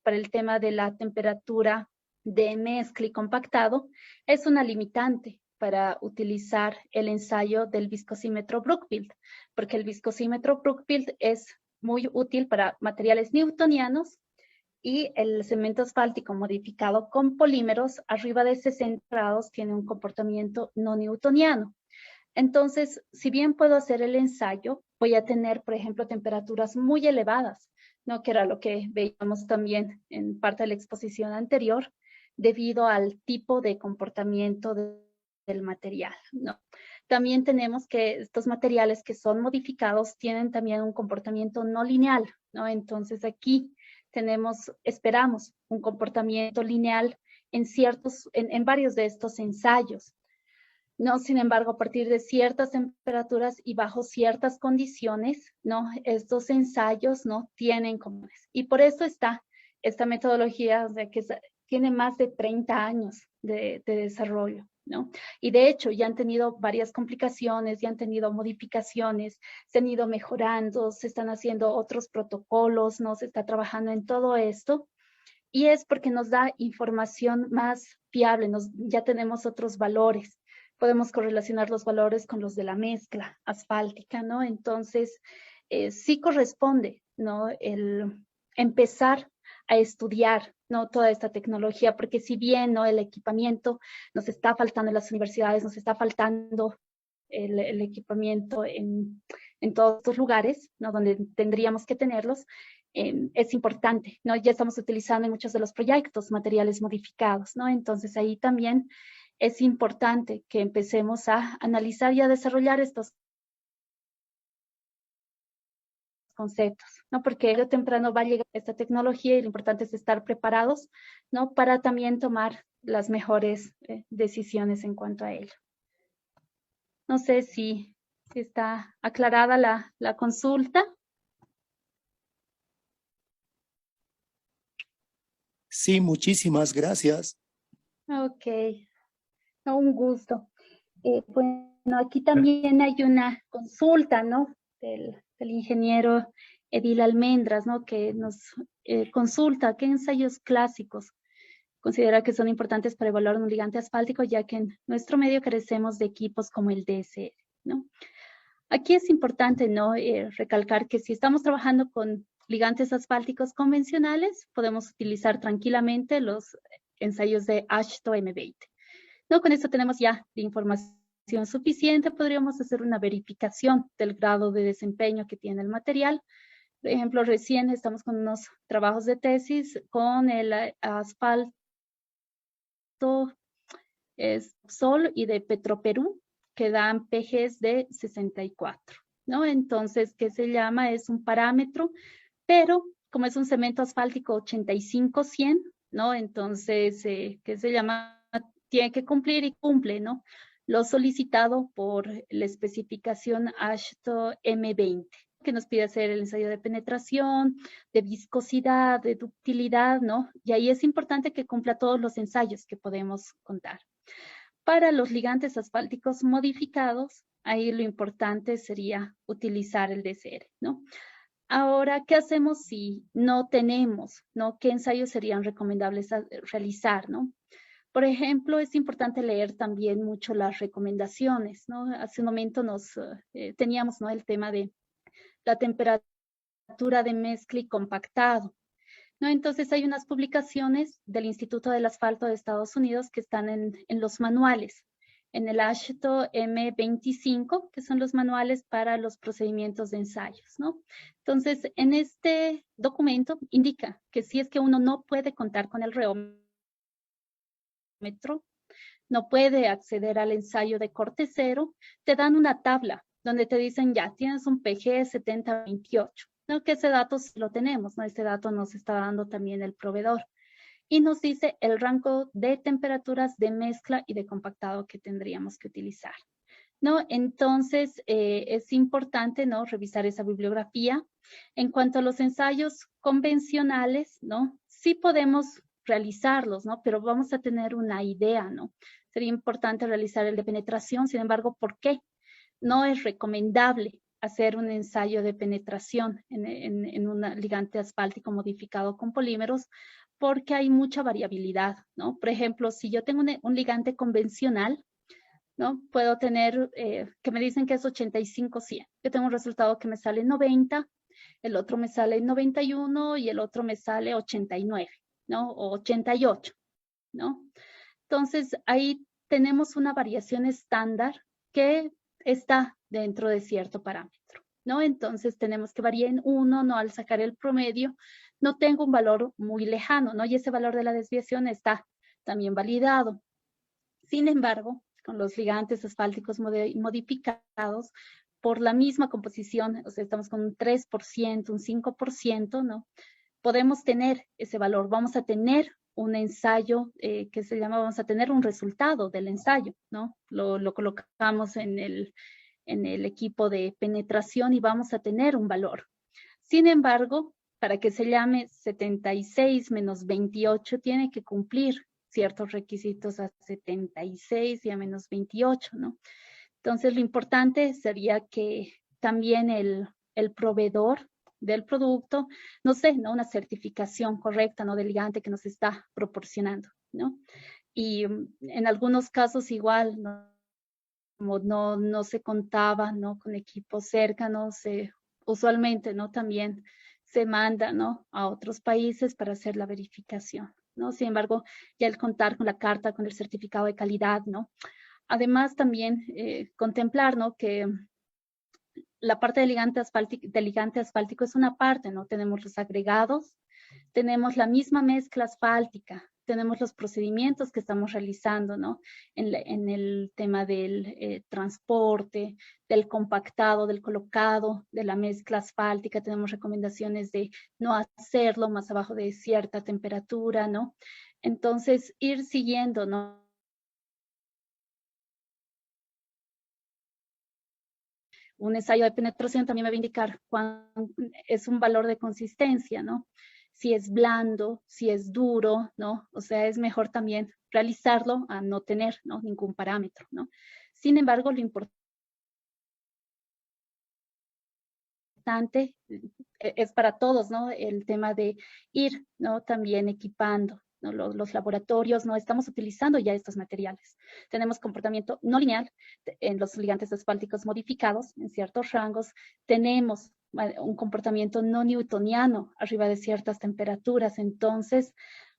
para el tema de la temperatura de mezcla y compactado, es una limitante para utilizar el ensayo del viscosímetro Brookfield, porque el viscosímetro Brookfield es muy útil para materiales newtonianos y el cemento asfáltico modificado con polímeros arriba de 60 grados tiene un comportamiento no newtoniano. Entonces, si bien puedo hacer el ensayo, voy a tener, por ejemplo, temperaturas muy elevadas, ¿no? Que era lo que veíamos también en parte de la exposición anterior, debido al tipo de comportamiento del material, ¿no? También tenemos que estos materiales que son modificados tienen también un comportamiento no lineal, ¿no? Entonces aquí esperamos un comportamiento lineal en varios de estos ensayos. No, sin embargo, a partir de ciertas temperaturas y bajo ciertas condiciones, ¿no? Estos ensayos no tienen comunes. Y por eso está esta metodología tiene más de 30 años de desarrollo, ¿no? Y de hecho ya han tenido varias complicaciones, ya han tenido modificaciones, se han ido mejorando, se están haciendo otros protocolos, ¿no? Se está trabajando en todo esto. Y es porque nos da información más fiable, ya tenemos otros valores. Podemos correlacionar los valores con los de la mezcla asfáltica, ¿no? Entonces, sí corresponde, ¿no? El empezar a estudiar, ¿no? Toda esta tecnología, porque si bien, ¿no? El equipamiento nos está faltando en las universidades, nos está faltando el equipamiento en todos estos lugares, ¿no? Donde tendríamos que tenerlos, es importante, ¿no? Ya estamos utilizando en muchos de los proyectos materiales modificados, ¿no? Entonces ahí también es importante que empecemos a analizar y a desarrollar estos conceptos, ¿no? Porque tarde o temprano va a llegar esta tecnología y lo importante es estar preparados, ¿no? Para también tomar las mejores decisiones en cuanto a ello. No sé si está aclarada la consulta. Sí, muchísimas gracias. Ok, no, un gusto. Bueno, aquí también hay una consulta, ¿no? Del ingeniero Edil Almendras, ¿no? Que nos consulta qué ensayos clásicos considera que son importantes para evaluar un ligante asfáltico, ya que en nuestro medio carecemos de equipos como el DSR, ¿no? Aquí es importante, ¿no? Recalcar que si estamos trabajando con ligantes asfálticos convencionales, podemos utilizar tranquilamente los ensayos de AASHTO M20. No, con esto tenemos ya la información suficiente, podríamos hacer una verificación del grado de desempeño que tiene el material. Por ejemplo, recién estamos con unos trabajos de tesis con el asfalto Sol y de Petroperú, que dan PGs de 64, ¿no? Entonces, ¿qué se llama? Es un parámetro, pero como es un cemento asfáltico 85-100, ¿no? Entonces, ¿qué se llama? Tiene que cumplir y cumple, ¿no? Lo solicitado por la especificación AASHTO M20, que nos pide hacer el ensayo de penetración, de viscosidad, de ductilidad, ¿no? Y ahí es importante que cumpla todos los ensayos que podemos contar. Para los ligantes asfálticos modificados, ahí lo importante sería utilizar el DSR, ¿no? Ahora, ¿qué hacemos si no tenemos, ¿no? ¿Qué ensayos serían recomendables realizar, ¿no? Por ejemplo, es importante leer también mucho las recomendaciones, ¿no? Hace un momento teníamos, ¿no? El tema de la temperatura de mezcla y compactado, ¿no? Entonces hay unas publicaciones del Instituto del Asfalto de Estados Unidos que están en los manuales, en el AASHTO M25, que son los manuales para los procedimientos de ensayos, ¿no? Entonces, en este documento indica que si es que uno no puede contar con el reómetro, no puede acceder al ensayo de corte cero, te dan una tabla donde te dicen ya, tienes un PG 7028, ¿no? Que ese dato sí lo tenemos, ¿no? Ese dato nos está dando también el proveedor. Y nos dice el rango de temperaturas de mezcla y de compactado que tendríamos que utilizar, ¿no? Entonces, es importante, ¿no? Revisar esa bibliografía. En cuanto a los ensayos convencionales, ¿no? Sí podemos realizarlos, ¿no? Pero vamos a tener una idea, ¿no? Sería importante realizar el de penetración, sin embargo, ¿por qué? No es recomendable hacer un ensayo de penetración en un ligante asfáltico modificado con polímeros porque hay mucha variabilidad, ¿no? Por ejemplo, si yo tengo un ligante convencional, ¿no? Puedo tener, que me dicen que es 85-100. Yo tengo un resultado que me sale 90, el otro me sale 91 y el otro me sale 89, ¿no? O 88, ¿no? Entonces, ahí tenemos una variación estándar que está dentro de cierto parámetro, ¿no? Entonces, tenemos que variar en 1, ¿no? Al sacar el promedio, no tengo un valor muy lejano, ¿no? Y ese valor de la desviación está también validado. Sin embargo, con los ligantes asfálticos modificados, por la misma composición, o sea, estamos con un 3%, un 5%, ¿no? Podemos tener ese valor, vamos a tener un ensayo que se llama, vamos a tener un resultado del ensayo, ¿no? Lo colocamos en el equipo de penetración y vamos a tener un valor. Sin embargo, para que se llame 76 menos 28, tiene que cumplir ciertos requisitos a 76 y a menos 28, ¿no? Entonces, lo importante sería que también el proveedor del producto, no sé, ¿no? Una certificación correcta, ¿no? Del ligante que nos está proporcionando, ¿no? Y en algunos casos igual, ¿no? Como no se contaba, ¿no? Con equipos cercanos, usualmente, ¿no? También se manda, ¿no? A otros países para hacer la verificación, ¿no? Sin embargo, ya el contar con la carta, con el certificado de calidad, ¿no? Además, también contemplar, ¿no? Que la parte del ligante asfáltico es una parte, ¿no? Tenemos los agregados, tenemos la misma mezcla asfáltica, tenemos los procedimientos que estamos realizando, ¿no? En el tema del transporte, del compactado, del colocado, de la mezcla asfáltica. Tenemos recomendaciones de no hacerlo más abajo de cierta temperatura, ¿no? Entonces, ir siguiendo, ¿no? Un ensayo de penetración también me va a indicar cuán es un valor de consistencia, ¿no? Si es blando, si es duro, ¿no? O sea, es mejor también realizarlo a no tener, ¿no?, ningún parámetro, ¿no? Sin embargo, lo importante es para todos, ¿no? El tema de ir, ¿no?, también equipando, ¿no? Los laboratorios, ¿no? Estamos utilizando ya estos materiales. Tenemos comportamiento no lineal en los ligantes asfálticos modificados en ciertos rangos. Tenemos un comportamiento no newtoniano arriba de ciertas temperaturas. Entonces,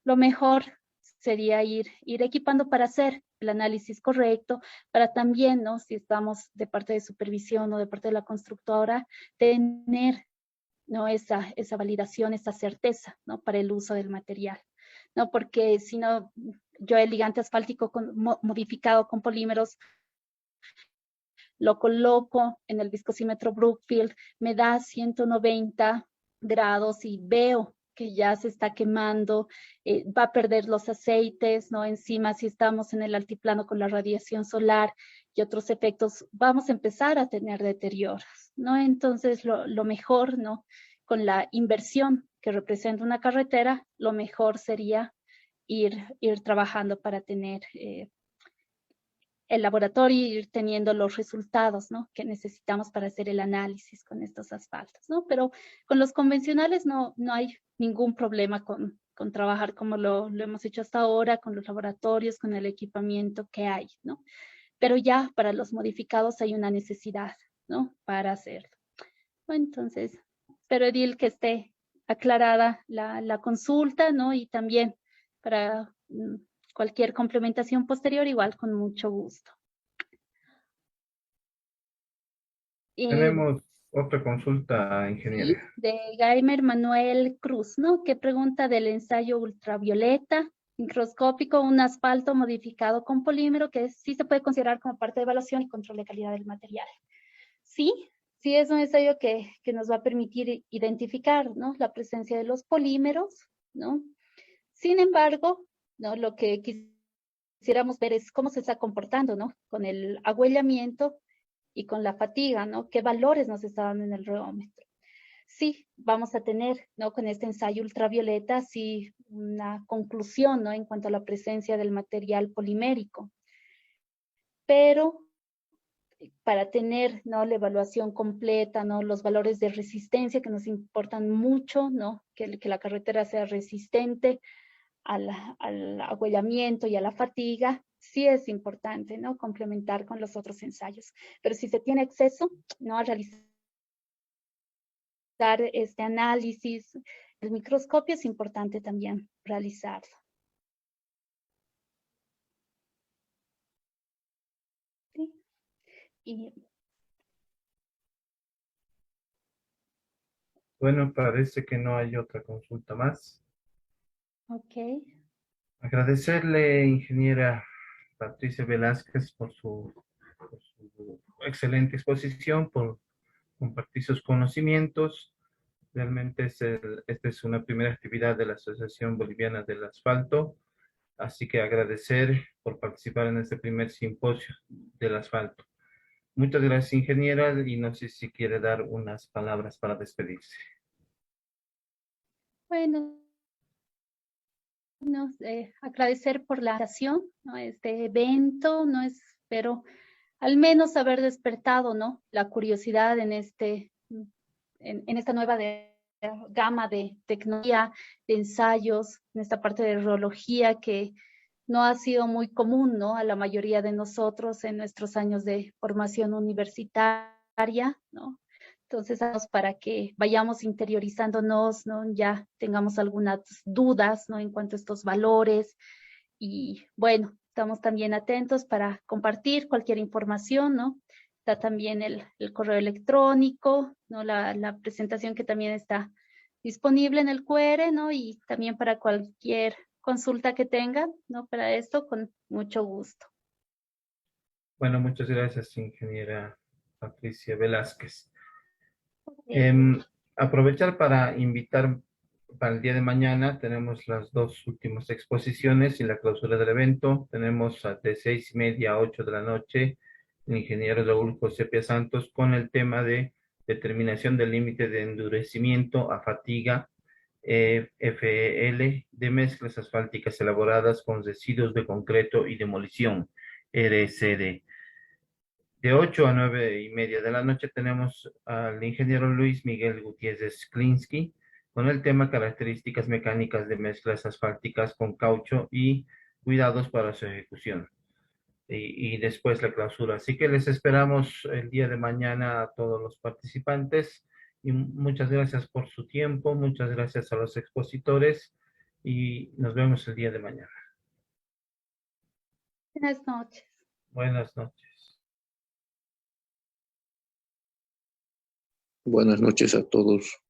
lo mejor sería ir equipando para hacer el análisis correcto, para también, ¿no?, si estamos de parte de supervisión o de parte de la constructora, tener, ¿no?, esa validación, esa certeza, ¿no?, para el uso del material, ¿no? Porque si no, yo el ligante asfáltico modificado con polímeros lo coloco en el viscosímetro Brookfield, me da 190 grados y veo que ya se está quemando, va a perder los aceites, ¿no? Encima, si estamos en el altiplano con la radiación solar y otros efectos, vamos a empezar a tener deterioros, ¿no? Entonces, lo mejor, ¿no?, con la inversión que representa una carretera, lo mejor sería ir trabajando para tener el laboratorio y ir teniendo los resultados, ¿no?, que necesitamos para hacer el análisis con estos asfaltos, ¿no? Pero con los convencionales no hay ningún problema con trabajar como lo hemos hecho hasta ahora, con los laboratorios, con el equipamiento que hay, ¿no? Pero ya para los modificados hay una necesidad, ¿no?, para hacerlo. Entonces, espero, Edil, que esté aclarada la consulta, ¿no? Y también para cualquier complementación posterior, igual con mucho gusto. Tenemos otra consulta, ingeniera. Sí, de Gaimer Manuel Cruz, ¿no?, que pregunta del ensayo ultravioleta microscópico, un asfalto modificado con polímero, que sí se puede considerar como parte de evaluación y control de calidad del material. Sí es un ensayo que nos va a permitir identificar, ¿no?, la presencia de los polímeros, ¿no? Sin embargo, ¿no?, lo que quisiéramos ver es cómo se está comportando, ¿no?, con el agüellamiento y con la fatiga, ¿no? ¿Qué valores nos está dando en el reómetro? Sí, vamos a tener, ¿no?, con este ensayo ultravioleta, sí, una conclusión, ¿no?, en cuanto a la presencia del material polimérico. Pero para tener, ¿no?, la evaluación completa, ¿no?, los valores de resistencia que nos importan mucho, ¿no?, que la carretera sea resistente al agüellamiento y a la fatiga, sí es importante, ¿no?, complementar con los otros ensayos. Pero si se tiene acceso, ¿no?, a realizar este análisis, el microscopio, es importante también realizarlo. ¿Sí? Y Bueno, parece que no hay otra consulta más. ok. Agradecerle, ingeniera Patricia Velázquez, por su excelente exposición, por compartir sus conocimientos. Realmente esta es una primera actividad de la Asociación Boliviana del Asfalto, así que agradecer por participar en este primer simposio del asfalto. Muchas gracias, ingeniera, y no sé si quiere dar unas palabras para despedirse. Bueno, agradecer por la invitación, ¿no?, este evento, ¿no? Espero al menos haber despertado, ¿no?, la curiosidad en esta nueva gama de tecnología, de ensayos, en esta parte de rheología que no ha sido muy común, ¿no?, a la mayoría de nosotros en nuestros años de formación universitaria, ¿no? Entonces, para que vayamos interiorizándonos, ¿no?, ya tengamos algunas dudas, ¿no?, en cuanto a estos valores. Y bueno, estamos también atentos para compartir cualquier información, ¿no? Está también el correo electrónico, ¿no?, la presentación que también está disponible en el QR, ¿no? Y también para cualquier consulta que tengan, ¿no? Para esto, con mucho gusto. Bueno, muchas gracias, ingeniera Patricia Velázquez. Eh, Aprovechar para invitar para el día de mañana, tenemos las dos últimas exposiciones y la clausura del evento. Tenemos de 6:30 a 8 de la noche el ingeniero Raúl José Pia Santos con el tema de determinación del límite de endurecimiento a fatiga FEL de mezclas asfálticas elaboradas con residuos de concreto y demolición, RCD. De 8 a 9:30 de la noche tenemos al ingeniero Luis Miguel Gutiérrez Klinsky con el tema características mecánicas de mezclas asfálticas con caucho y cuidados para su ejecución. Y después la clausura. Así que les esperamos el día de mañana a todos los participantes y muchas gracias por su tiempo, muchas gracias a los expositores y nos vemos el día de mañana. Buenas noches. Buenas noches. Buenas noches a todos.